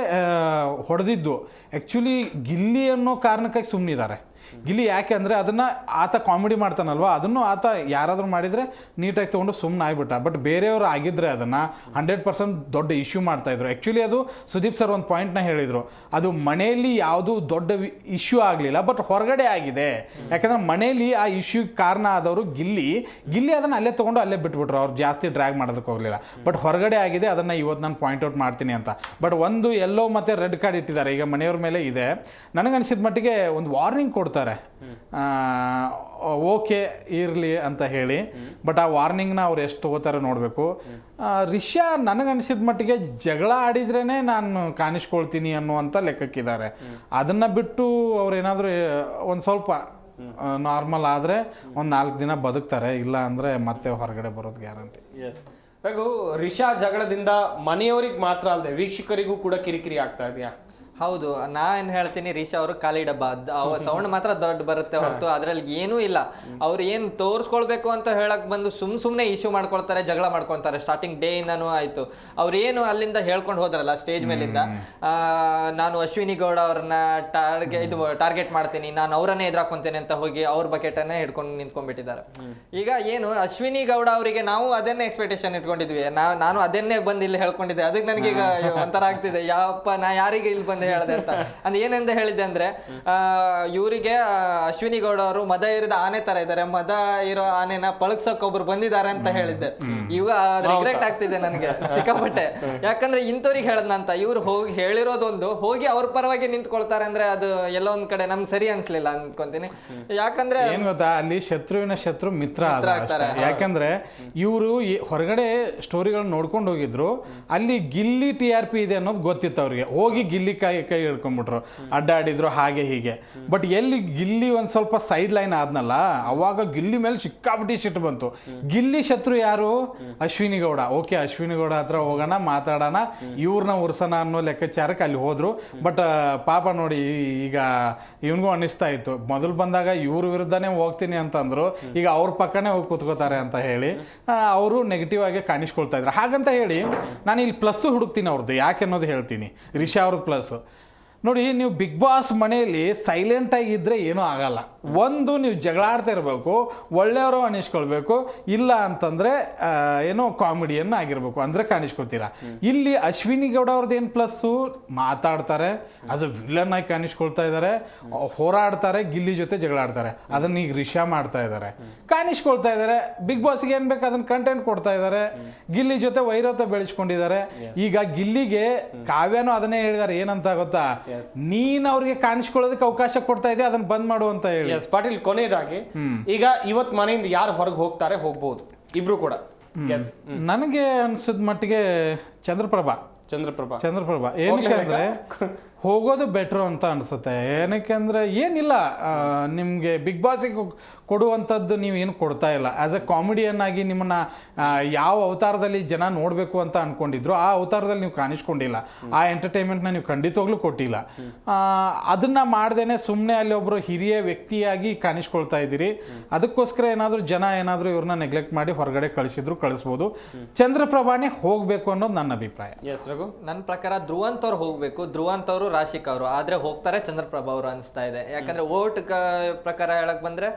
ಹೊಡೆದಿದ್ದು ಆ್ಯಕ್ಚುಲಿ ಗಿಲ್ಲಿ ಅನ್ನೋ ಕಾರಣಕ್ಕಾಗಿ ಸುಮ್ಮನಿದ್ದಾರೆ. ಗಿಲ್ಲಿ ಯಾಕೆ ಅಂದರೆ ಅದನ್ನು ಆತ ಕಾಮಿಡಿ ಮಾಡ್ತಾನಲ್ವ, ಅದನ್ನು ಆತ ಯಾರಾದರೂ ಮಾಡಿದರೆ ನೀಟಾಗಿ ತೊಗೊಂಡು ಸುಮ್ಮನೆ ಆಗಿಬಿಟ್ಟ. ಬಟ್ ಬೇರೆಯವರು ಆಗಿದ್ದರೆ ಅದನ್ನು 100% ದೊಡ್ಡ ಇಶ್ಯೂ ಮಾಡ್ತಾಯಿದ್ರು. ಆ್ಯಕ್ಚುಲಿ ಅದು ಸುದೀಪ್ ಸರ್ ಒಂದು ಪಾಯಿಂಟ್ನ ಹೇಳಿದರು, ಅದು ಮನೆಯಲ್ಲಿ ಯಾವುದೂ ದೊಡ್ಡ ಇಶ್ಯೂ ಆಗಲಿಲ್ಲ, ಬಟ್ ಹೊರಗಡೆ ಆಗಿದೆ. ಯಾಕಂದರೆ ಮನೆಯಲ್ಲಿ ಆ ಇಶ್ಯೂಗೆ ಕಾರಣ ಆದವರು ಗಿಲ್ಲಿ ಅದನ್ನು ಅಲ್ಲೇ ತೊಗೊಂಡು ಅಲ್ಲೇ ಬಿಟ್ಬಿಟ್ರು, ಅವ್ರು ಜಾಸ್ತಿ ಡ್ರ್ಯಾಗ್ ಮಾಡೋದಕ್ಕೆ ಹೋಗಲಿಲ್ಲ. ಬಟ್ ಹೊರಗಡೆ ಆಗಿದೆ, ಅದನ್ನು ಇವತ್ತು ನಾನು ಪಾಯಿಂಟ್ ಔಟ್ ಮಾಡ್ತೀನಿ ಅಂತ. ಬಟ್ ಒಂದು ಯೆಲ್ಲೋ ಮತ್ತು ರೆಡ್ ಕಾರ್ಡ್ ಇಟ್ಟಿದ್ದಾರೆ, ಈಗ ಮನೆಯವ್ರ ಮೇಲೆ ಇದೆ. ನನಗನ್ಸಿದ ಮಟ್ಟಿಗೆ ಒಂದು ವಾರ್ನಿಂಗ್ ಕೊಡ್ತಾರೆ, ಓಕೆ ಇರಲಿ ಅಂತ ಹೇಳಿ. ಬಟ್ ಆ ವಾರ್ನಿಂಗ್ನ ಅವ್ರು ಎಷ್ಟು ತಗೋತಾರೆ ನೋಡಬೇಕು. ರಿಷಾ ನನಗನ್ಸಿದ ಮಟ್ಟಿಗೆ ಜಗಳ ಆಡಿದ್ರೇ ನಾನು ಕಾಣಿಸ್ಕೊಳ್ತೀನಿ ಅನ್ನುವಂಥ ಲೆಕ್ಕಕ್ಕಿದ್ದಾರೆ. ಅದನ್ನು ಬಿಟ್ಟು ಅವ್ರೇನಾದರೂ ಒಂದು ಸ್ವಲ್ಪ ನಾರ್ಮಲ್ ಆದರೆ ಒಂದು 4 ದಿನ ಬದುಕ್ತಾರೆ, ಇಲ್ಲ ಅಂದರೆ ಮತ್ತೆ ಹೊರಗಡೆ ಬರೋದು ಗ್ಯಾರಂಟಿ. ರಘು, ರಿಷಾ ಜಗಳದಿಂದ ಮನೆಯವರಿಗೆ ಮಾತ್ರ ಅಲ್ಲದೆ ವೀಕ್ಷಕರಿಗೂ ಕೂಡ ಕಿರಿಕಿರಿ ಆಗ್ತಾ ಇದೆಯಾ? ಹೌದು, ನಾನು ಹೇಳ್ತೀನಿ, ರಿಷಾ ಅವರು ಖಾಲಿ ಡಬ್ಬ. ಸೌಂಡ್ ಮಾತ್ರ ದೊಡ್ಡ ಬರುತ್ತೆ ಹೊರತು ಅದ್ರಲ್ಲಿ ಏನೂ ಇಲ್ಲ. ಅವ್ರು ಏನು ತೋರಿಸ್ಕೊಳ್ಬೇಕು ಅಂತ ಹೇಳಕ್ ಬಂದು ಸುಮ್ಮನೆ ಇಶ್ಯೂ ಮಾಡ್ಕೊಳ್ತಾರೆ, ಜಗಳ ಮಾಡ್ಕೊಳ್ತಾರೆ. ಸ್ಟಾರ್ಟಿಂಗ್ ಡೇ ಇಂದನೂ ಆಯ್ತು. ಅವ್ರೇನು ಅಲ್ಲಿಂದ ಹೇಳ್ಕೊಂಡು ಹೋದ್ರಲ್ಲ ಸ್ಟೇಜ್ ಮೇಲಿಂದ, ನಾನು ಅಶ್ವಿನಿ ಗೌಡ ಅವ್ರನ್ನ ಟಾರ್ಗೆಟ್ ಮಾಡ್ತೀನಿ, ನಾನು ಅವರನ್ನೇ ಎದುರಾಕೊಂತೇನೆ ಅಂತ ಹೋಗಿ ಅವ್ರ ಬಕೆಟನ್ನೇ ಹಿಡ್ಕೊಂಡು ನಿಂತ್ಕೊಂಡ್ಬಿಟ್ಟಿದ್ದಾರೆ. ಈಗ ಏನು ಅಶ್ವಿನಿ ಗೌಡ ಅವರಿಗೆ ನಾವು ಅದನ್ನೇ ಎಕ್ಸ್ಪೆಕ್ಟೇಷನ್ ಇಟ್ಕೊಂಡಿದ್ವಿ, ನಾನು ಅದನ್ನೇ ಬಂದು ಇಲ್ಲಿ ಹೇಳ್ಕೊಂಡಿದ್ದೆ. ಅದಕ್ಕೆ ನನಗೀಗ ಒಂಥರ ಆಗ್ತಿದೆ, ಯಾವಪ್ಪ ನಾ ಯಾರಿಗೆ ಇಲ್ಲಿ ಬಂದು ಹೇಳಿದೆ ಅಂತ. ಅಂದ್ರೆ ಏನಂತ ಹೇಳಿದ್ದೆ ಅಂದ್ರೆ, ಇವರಿಗೆ ಅಶ್ವಿನಿ ಗೌಡ ಅವರು ಮದ ಇರಿದ ಆನೆ ತರ ಇದ್ದಾರೆ, ಮದ ಇರೋ ಆನೆನ ಪಳಗ್ಸಕ್ ಒಬ್ರು ಬಂದಿದ್ದಾರೆ ಅಂತ ಹೇಳಿದ್ದೆ. ಈಗ ರಿಗ್ರೆಟ್ ಆಗ್ತಿದೆ ನನಗೆ ಸಿಕ್ಕಾಪಟ್ಟೆ. ಯಾಕಂದ್ರೆ ಇಂಥವ್ರಿಗೆ ಹೇಳದ್ನಂತ ಇವ್ರು ಹೋಗಿ ಹೇಳಿರೋದೊಂದು, ಹೋಗಿ ಅವ್ರ ಪರವಾಗಿ ನಿಂತ್ಕೊಳ್ತಾರೆ ಅಂದ್ರೆ ಅದು ಎಲ್ಲೋ ಒಂದ್ ಕಡೆ ನಮ್ಗೆ ಸರಿ ಅನ್ಸ್ಲಿಲ್ಲ ಅನ್ಕೊಂತೀನಿ. ಯಾಕಂದ್ರೆ ಏನ್ ಗೊತ್ತಾ, ಅಲ್ಲಿ ಶತ್ರುವಿನ ಶತ್ರು ಮಿತ್ರ ಆಗ್ತಾರೆ. ಯಾಕಂದ್ರೆ ಇವರು ಹೊರಗಡೆ ಸ್ಟೋರಿಗಳನ್ನ ನೋಡ್ಕೊಂಡು ಹೋಗಿದ್ರು, ಅಲ್ಲಿ ಗಿಲ್ಲಿ TRP ಇದೆ ಅನ್ನೋದು ಗೊತ್ತಿತ್ತು ಅವ್ರಿಗೆ. ಹೋಗಿ ಗಿಲ್ಲಿ ಕೈ ಹಿಡ್ಕೊಂಡ್ಬಿಟ್ರು, ಅಡ್ಡಾಡಿದ್ರು ಹಾಗೆ ಹೀಗೆ. ಬಟ್ ಎಲ್ಲಿ ಗಿಲ್ಲಿ ಒಂದ್ ಸ್ವಲ್ಪ ಸೈಡ್ ಲೈನ್ ಆದ್ನಲ್ಲ, ಅವಾಗ ಗಿಲ್ಲಿ ಮೇಲೆ ಸಿಕ್ಕಾಪಟ್ಟಿ ಸಿಟ್ಟು ಬಂತು. ಗಿಲ್ಲಿ ಶತ್ರು ಯಾರು? ಅಶ್ವಿನಿ ಗೌಡ. ಓಕೆ, ಅಶ್ವಿನಿ ಗೌಡ ಹತ್ರ ಹೋಗೋಣ, ಮಾತಾಡೋಣ, ಇವ್ರನ್ನ ಉರ್ಸೋಣ ಅನ್ನೋ ಲೆಕ್ಕಾಚಾರಕ್ಕೆ ಅಲ್ಲಿ ಹೋದ್ರು. ಬಟ್ ಪಾಪ ನೋಡಿ, ಈಗ ಇವನಿಗೂ ಅನ್ನಿಸ್ತಾ ಇತ್ತು, ಮೊದಲು ಬಂದಾಗ ಇವ್ರ ವಿರುದ್ಧನೇ ಹೋಗ್ತೀನಿ ಅಂತಂದ್ರು, ಈಗ ಅವ್ರ ಪಕ್ಕನೇ ಹೋಗಿ ಕೂತ್ಕೋತಾರೆ ಅಂತ ಹೇಳಿ ಅವರು ನೆಗೆಟಿವ್ ಆಗಿ ಕಾಣಿಸ್ಕೊಳ್ತಾ ಇದ್ರು. ಹಾಗಂತ ಹೇಳಿ ನಾನು ಇಲ್ಲಿ ಪ್ಲಸ್ಸು ಹುಡುಕ್ತೀನಿ ಅವ್ರದ್ದು, ಯಾಕೆ ಅನ್ನೋದು ಹೇಳ್ತೀನಿ. ರಿಷಾ ಅವ್ರದ್ದು ಪ್ಲಸ್, ನೋಡಿ, ನೀವು ಬಿಗ್ ಬಾಸ್ ಮನೆಯಲ್ಲಿ ಸೈಲೆಂಟ್ ಆಗಿದ್ರೆ ಏನೂ ಆಗಲ್ಲ. ಒಂದು, ನೀವು ಜಗಳಾಡ್ತಾ ಇರಬೇಕು, ಒಳ್ಳೆಯವರು ಅನಿಸ್ಕೊಳ್ಬೇಕು, ಇಲ್ಲ ಅಂತಂದ್ರೆ ಏನೋ ಕಾಮಿಡಿಯನ್ ಆಗಿರ್ಬೇಕು, ಅಂದ್ರೆ ಕಾಣಿಸ್ಕೊಳ್ತೀರಾ. ಇಲ್ಲಿ ಅಶ್ವಿನಿ ಗೌಡ ಅವ್ರದ್ದು ಏನು ಪ್ಲಸ್ಸು, ಮಾತಾಡ್ತಾರೆ, ಆಸ್ ಅ ವಿಲನ್ ಆಗಿ ಕಾಣಿಸ್ಕೊಳ್ತಾ ಇದ್ದಾರೆ, ಹೋರಾಡ್ತಾರೆ, ಗಿಲ್ಲಿ ಜೊತೆ ಜಗಳಾಡ್ತಾರೆ, ಅದನ್ನ ಈಗ ರಿಷಾ ಮಾಡ್ತಾ ಇದ್ದಾರೆ, ಕಾಣಿಸ್ಕೊಳ್ತಾ ಇದ್ದಾರೆ. ಬಿಗ್ ಬಾಸ್ಗೆ ಏನ್ ಬೇಕು ಅದನ್ನ ಕಂಟೆಂಟ್ ಕೊಡ್ತಾ ಇದ್ದಾರೆ, ಗಿಲ್ಲಿ ಜೊತೆ ವೈರತ್ವ ಬೆಳೆಸ್ಕೊಂಡಿದ್ದಾರೆ. ಈಗ ಗಿಲ್ಲಿಗೆ ಕಾವ್ಯನೂ ಅದನ್ನೇ ಹೇಳಿದ್ದಾರೆ, ಏನಂತ ಗೊತ್ತಾ, ನೀನ್ ಅವ್ರಿಗೆ ಕಾಣಿಸ್ಕೊಳ್ಳೋದಕ್ಕೆ ಅವಕಾಶ ಕೊಡ್ತಾ ಇದೆ, ಅದನ್ನ ಬಂದ್ ಮಾಡು ಅಂತ ಹೇಳಿ. ಎಸ್ ಪಾಟೀಲ್, ಕೊನೆಯದಾಗಿ ಈಗ ಇವತ್ ಮನೆಯಿಂದ ಯಾರು ಹೊರಗೆ ಹೋಗ್ತಾರೆ, ಹೋಗ್ಬೋದು ಇಬ್ರು ಕೂಡ? ನನಗೆ ಅನ್ಸಿದ ಮಟ್ಟಿಗೆ ಚಂದ್ರಪ್ರಭಾ ಏನಕ್ಕೆ ಅಂದ್ರೆ ಹೋಗೋದು ಬೆಟ್ರು ಅಂತ ಅನ್ಸುತ್ತೆ. ಏನಕ್ಕೆ ಅಂದ್ರೆ ಏನಿಲ್ಲ, ನಿಮ್ಗೆ ಬಿಗ್ ಬಾಸಿಗೆ ಕೊಡುವಂಥದ್ದು ನೀವೇನು ಕೊಡ್ತಾ ಇಲ್ಲ. ಆಸ್ ಎ ಕಾಮಿಡಿಯನ್ ಆಗಿ ನಿಮ್ಮನ್ನ ಯಾವ ಅವತಾರದಲ್ಲಿ ಜನ ನೋಡಬೇಕು ಅಂತ ಅನ್ಕೊಂಡಿದ್ರು ಆ ಅವತಾರದಲ್ಲಿ ನೀವು ಕಾಣಿಸ್ಕೊಂಡಿಲ್ಲ. ಆ ಎಂಟರ್ಟೈನ್ಮೆಂಟ್ನ ನೀವು ಖಂಡಿತವಾಗ್ಲೂ ಕೊಟ್ಟಿಲ್ಲ. ಅದನ್ನ ಮಾಡ್ದೇನೆ ಸುಮ್ಮನೆ ಅಲ್ಲಿ ಒಬ್ರು ಹಿರಿಯ ವ್ಯಕ್ತಿಯಾಗಿ ಕಾಣಿಸ್ಕೊಳ್ತಾ ಇದ್ದೀರಿ. ಅದಕ್ಕೋಸ್ಕರ ಜನ ಏನಾದರೂ ಇವ್ರನ್ನ ನೆಗ್ಲೆಕ್ಟ್ ಮಾಡಿ ಹೊರಗಡೆ ಕಳಿಸ್ಬೋದು. ಚಂದ್ರಪ್ರಭಾನೇ ಹೋಗ್ಬೇಕು ಅನ್ನೋದು ನನ್ನ ಅಭಿಪ್ರಾಯ. ನನ್ನ ಪ್ರಕಾರ ಧ್ರುವಂತ್ ಅವ್ರು ಹೋಗ್ಬೇಕು, ಧ್ರುವಂತ್ ಅವರು, ರಾಶಿಕ್ ಅವರು, ಆದ್ರೆ ಹೋಗ್ತಾರೆ ಚಂದ್ರಪ್ರಭಾ ಅವರು ಅನಿಸ್ತಾ ಇದೆ. ಯಾಕಂದ್ರೆ ವೋಟ್ ಪ್ರಕಾರ ಹೇಳಕ್ ಬಂದ್ರೆ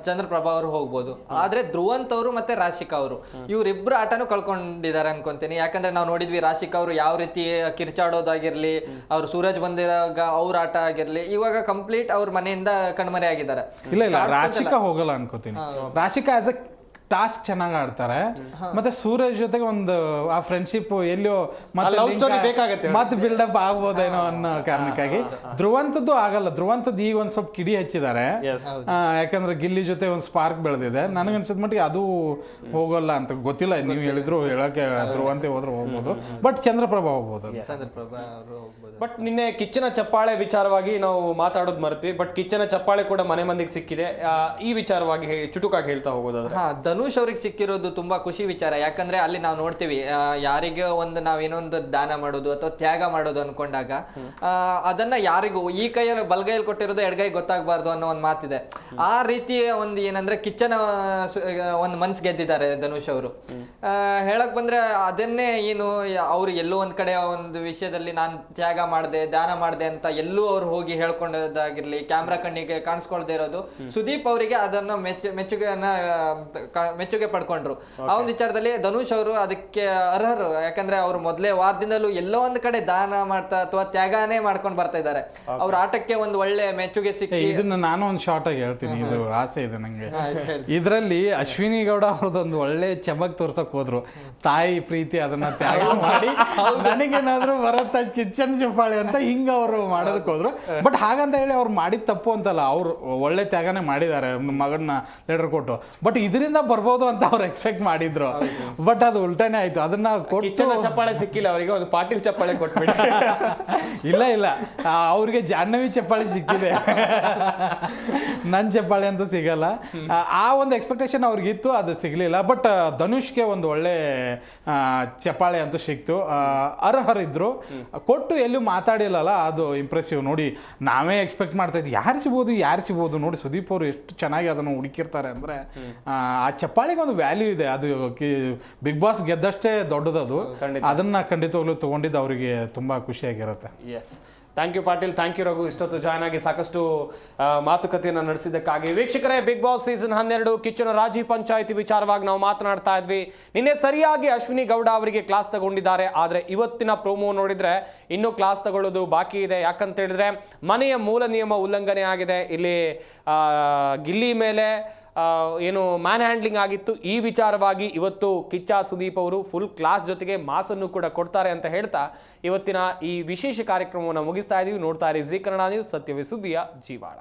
ಚಂದ್ರಪ್ರಭಾ ಅವರು ಹೋಗ್ಬೋದು. ಆದ್ರೆ ಧ್ರುವಂತ್ ಅವರು ಮತ್ತೆ ರಾಶಿಕಾ ಅವರು ಇವರಿಬ್ರು ಆಟನೂ ಕಳ್ಕೊಂಡಿದ್ದಾರೆ ಅನ್ಕೊಂತೀನಿ. ಯಾಕಂದ್ರೆ ನಾವು ನೋಡಿದ್ವಿ ರಾಶಿಕಾ ಅವರು ಯಾವ ರೀತಿ ಕಿರ್ಚಾಡೋದಾಗಿರ್ಲಿ, ಅವ್ರು ಸೂರಜ್ ಬಂದಿರಾಗ ಅವ್ರ ಆಟ ಆಗಿರ್ಲಿ, ಇವಾಗ ಕಂಪ್ಲೀಟ್ ಅವ್ರ ಮನೆಯಿಂದ ಕಣ್ಮರೆ ಆಗಿದ್ದಾರೆ. ಇಲ್ಲ, ರಾಶಿಕಾ ಹೋಗಲ್ಲ ಅನ್ಕೋತೀನಿ. ರಾಶಿಕಾ ಆಸ್ ಎ ಟಾಸ್ಕ್ ಚೆನ್ನಾಗಿ ಆಡ್ತಾರೆ, ಮತ್ತೆ ಸೂರಜ್ ಜೊತೆಗೆ ಒಂದು ಆ ಫ್ರೆಂಡ್ಶಿಪ್ ಎಲ್ಲೋ ಮತ್ತೆ ಬಿಲ್ಡಪ್ ಆಗ್ಬೋದೇನೋ ಅನ್ನೋ ಕಾರಣಕ್ಕಾಗಿ. ಧ್ರುವಂತದ್ದು ಆಗಲ್ಲ. ಧ್ರುವಂತದ್ದು ಈಗ ಒಂದ್ ಸ್ವಲ್ಪ ಕಿಡಿ ಹಚ್ಚಿದ್ದಾರೆ, ಯಾಕಂದ್ರೆ ಗಿಲ್ಲಿ ಜೊತೆ ಒಂದು ಸ್ಪಾರ್ಕ್ ಬೆಳೆದಿದೆ. ನನಗನ್ಸಿದ ಮಟ್ಟಿಗೆ ಅದು ಹೋಗಲ್ಲ ಅಂತ ಗೊತ್ತಿಲ್ಲ. ನೀವು ಹೇಳಿದ್ರು ಹೇಳಕ್ಕೆ ಧ್ರುವಂತೆ ಹೋದ್ರೆ ಹೋಗ್ಬೋದು, ಬಟ್ ಚಂದ್ರಪ್ರಭಾ ಹೋಗ್ಬೋದು. ಬಟ್ ನಿನ್ನೆ ಕಿಚ್ಚನ ಚಪ್ಪಾಳೆ ವಿಚಾರವಾಗಿ ನಾವು ಮಾತಾಡೋದು ಮರೆತ್ವಿ. ಬಟ್ ಕಿಚ್ಚನ ಚಪ್ಪಾಳೆ ಕೂಡ ಮನೆ ಮಂದಿಗೆ ಸಿಕ್ಕಿದೆ. ಈ ವಿಚಾರವಾಗಿ ಚುಟುಕಾಗಿ ಹೇಳ್ತಾ ಹೋಗೋದಾದ್ರೆ, ಧನುಷ್ ಅವ್ರಿಗೆ ಸಿಕ್ಕಿರೋದು ತುಂಬಾ ಖುಷಿ ವಿಚಾರ. ಯಾಕಂದ್ರೆ ಅಲ್ಲಿ ನಾವು ನೋಡ್ತೀವಿ, ಯಾರಿಗೆ ನಾವೇನೊಂದು ದಾನ ಮಾಡೋದು ಅಥವಾ ತ್ಯಾಗ ಮಾಡೋದು ಅನ್ಕೊಂಡಾಗ ಅದನ್ನ ಯಾರಿಗೂ ಈ ಕೈಯಲ್ಲಿ ಬಲಗೈಯಲ್ಲಿ ಕೊಟ್ಟಿರೋದು ಎಡಗೈ ಗೊತ್ತಾಗಬಾರ್ದು ಅನ್ನೋ ಒಂದು ಮಾತಿದೆ. ಆ ರೀತಿ ಒಂದು ಏನಂದ್ರೆ ಕಿಚ್ಚನ ಒಂದು ಮನ್ಸು ಗೆದ್ದಿದ್ದಾರೆ ಧನುಷ್ ಅವರು. ಹೇಳಕ್ ಬಂದ್ರೆ ಅದನ್ನೇ ಏನು, ಅವ್ರು ಎಲ್ಲೋ ಒಂದ್ ಕಡೆ ಒಂದು ವಿಷಯದಲ್ಲಿ ನಾನು ತ್ಯಾಗ ಮಾಡಿದೆ, ದಾನ ಮಾಡಿದೆ ಅಂತ ಎಲ್ಲೂ ಅವ್ರು ಹೋಗಿ ಹೇಳ್ಕೊಂಡದಾಗಿರ್ಲಿ, ಕ್ಯಾಮ್ರಾ ಕಣ್ಣಿಗೆ ಕಾಣಿಸ್ಕೊಳ್ದೇ ಇರೋದು, ಸುದೀಪ್ ಅವರಿಗೆ ಅದನ್ನ ಮೆಚ್ಚುಗೆ ಪಡ್ಕೊಂಡ್ರು. ಆ ಒಂದು ವಿಚಾರದಲ್ಲಿ ಧನುಷ್ ಅವರು ಅದಕ್ಕೆ ಅರ್ಹರು. ಯಾಕಂದ್ರೆ ಅವ್ರು ಮೊದಲೇ ವಾರದಿಂದಲೂ ಎಲ್ಲೋ ಒಂದ್ ಕಡೆ ದಾನ ಮಾಡ್ತಾ ಅಥವಾ ತ್ಯಾಗನೇ ಮಾಡ್ಕೊಂಡು ಬರ್ತಾ ಇದ್ದಾರೆ. ಅವ್ರ ಆಟಕ್ಕೆ ಒಂದು ಒಳ್ಳೆ ಮೆಚ್ಚುಗೆ ಸಿಕ್ಕಿ. ಇದನ್ನ ನಾನು ಒಂದು ಶಾರ್ಟ್ ಆಗಿ ಹೇಳ್ತೀನಿ, ಇದು ಆಸೆ ಇದೆ ನಂಗೆ. ಇದರಲ್ಲಿ ಅಶ್ವಿನಿ ಗೌಡ ಅವ್ರದ್ದೊಂದು ಒಳ್ಳೆ ಚಮಕ್ ತೋರ್ಸಕ್ ಹೋದ್ರು, ತಾಯಿ ಪ್ರೀತಿ ಅದನ್ನ ತ್ಯಾಗ ಮಾಡಿ ನನಗೇನಾದ್ರು ಬರತ್ತ ಕಿಚ್ಚನ್ ಚಪ್ಪಾಳೆ ಅಂತ ಹಿಂಗ ಅವರು ಮಾಡೋದಕ್ಕೆ ಹೋದ್ರು. ಬಟ್ ಹಾಗಂತ ಹೇಳಿ ಅವ್ರು ಮಾಡಿದ ತಪ್ಪು ಅಂತಲ್ಲ, ಅವ್ರು ಒಳ್ಳೆ ತ್ಯಾಗನೇ ಮಾಡಿದ್ದಾರೆ ಮಗನ್ನ ಲೆಟರ್ ಕೊಟ್ಟು. ಬಟ್ ಇದರಿಂದ ಬರ್ಬೋದು ಅಂತ ಅವ್ರು ಎಕ್ಸ್ಪೆಕ್ಟ್ ಮಾಡಿದ್ರು, ಬಟ್ ಅದು ಉಲ್ಟಾನೇ ಆಯ್ತು. ಅದನ್ನ ಕಿಚ್ಚನ ಚಪ್ಪಾಳೆ ಸಿಕ್ಕಿಲ್ಲ ಅವರಿಗೆ, ಒಂದು ಪಾಟೀಲ್ ಚಪ್ಪಾಳೆ ಕೊಟ್ಬಿಟ್ಟು. ಇಲ್ಲ ಅವ್ರಿಗೆ ಜಾಹ್ನವಿ ಚಪ್ಪಾಳೆ ಸಿಕ್ಕಿದೆ, ನನ್ ಚಪ್ಪಾಳೆ ಅಂತೂ ಸಿಗಲ್ಲ. ಆ ಒಂದು ಎಕ್ಸ್ಪೆಕ್ಟೇಷನ್ ಅವ್ರಿಗಿತ್ತು, ಅದು ಸಿಗ್ಲಿಲ್ಲ. ಬಟ್ ಧನುಷ್ಗೆ ಒಂದು ಒಳ್ಳೆ ಚಪ್ಪಾಳೆ ಅಂತೂ ಸಿಕ್ತು. ಅರ್ಹರಿದ್ರು, ಕೊಟ್ಟು ಎಲ್ಲೂ ಮಾತಾಡಿಲ್ಲಲ್ಲ, ಅದು ಇಂಪ್ರೆಸಿವ್. ನೋಡಿ, ನಾವೇ ಎಕ್ಸ್ಪೆಕ್ಟ್ ಮಾಡ್ತಾ ಇದ್ವಿ ಯಾರು ಸಿಗ್ಬೋದು. ನೋಡಿ, ಸುದೀಪ್ ಅವರು ಎಷ್ಟು ಚೆನ್ನಾಗಿ ಅದನ್ನು ಹುಡುಕಿರ್ತಾರೆ ಅಂದ್ರೆ ಆ ಚಪ್ಪಾಳಿಗೆ ಒಂದು ವ್ಯಾಲ್ಯೂ ಇದೆ. ಅದು ಬಿಗ್ ಬಾಸ್ ಗೆದ್ದಷ್ಟೇ ದೊಡ್ಡದದು. ಅದನ್ನ ಖಂಡಿತವಾಗ್ಲೂ ತಗೊಂಡಿದ್ದು ಅವರಿಗೆ ತುಂಬಾ ಖುಷಿಯಾಗಿರುತ್ತೆ. Yes, thank you Patil, thank you Raghu. ಇಷ್ಟೊತ್ತು ಜಾಯ್ನ್ ಆಗಿ ಸಾಕಷ್ಟು ಮಾತುಕತೆಯನ್ನು ನಡೆಸಿದ್ದಕ್ಕಾಗಿ. ವೀಕ್ಷಕರೇ, ಬಿಗ್ ಬಾಸ್ ಸೀಸನ್ 12 ಕಿಚ್ಚನ ರಾಜಿ ಪಂಚಾಯಿತಿ ವಿಚಾರವಾಗಿ ನಾವು ಮಾತನಾಡ್ತಾ ಇದ್ವಿ. ನಿನ್ನೆ ಸರಿಯಾಗಿ ಅಶ್ವಿನಿ ಗೌಡ ಅವರಿಗೆ ಕ್ಲಾಸ್ ತಗೊಂಡಿದ್ದಾರೆ. ಆದರೆ ಇವತ್ತಿನ ಪ್ರೋಮೋ ನೋಡಿದ್ರೆ ಇನ್ನೂ ಕ್ಲಾಸ್ ತಗೊಳ್ಳೋದು ಬಾಕಿ ಇದೆ. ಯಾಕಂತ ಹೇಳಿದ್ರೆ ಮನೆಯ ಮೂಲ ನಿಯಮ ಉಲ್ಲಂಘನೆ ಆಗಿದೆ. ಇಲ್ಲಿ ಗಿಲ್ಲಿ ಮೇಲೆ ಏನು ಮ್ಯಾನ್ ಹ್ಯಾಂಡ್ಲಿಂಗ್ ಆಗಿತ್ತು. ಈ ವಿಚಾರವಾಗಿ ಇವತ್ತು ಕಿಚ್ಚ ಸುದೀಪ್ ಅವರು ಫುಲ್ ಕ್ಲಾಸ್ ಜೊತೆಗೆ ಮಾಸನ್ನು ಕೂಡ ಕೊಡ್ತಾರೆ ಅಂತ ಹೇಳ್ತಾ ಇವತ್ತಿನ ಈ ವಿಶೇಷ ಕಾರ್ಯಕ್ರಮವನ್ನು ಮುಗಿಸ್ತಾ ಇದೀವಿ. ನೋಡ್ತಾ ಇರಿ ಜೀ ಕನ್ನಡ ನ್ಯೂಸ್, ಸತ್ಯವೇ ಸುದ್ದಿಯ ಜೀವಾಳ.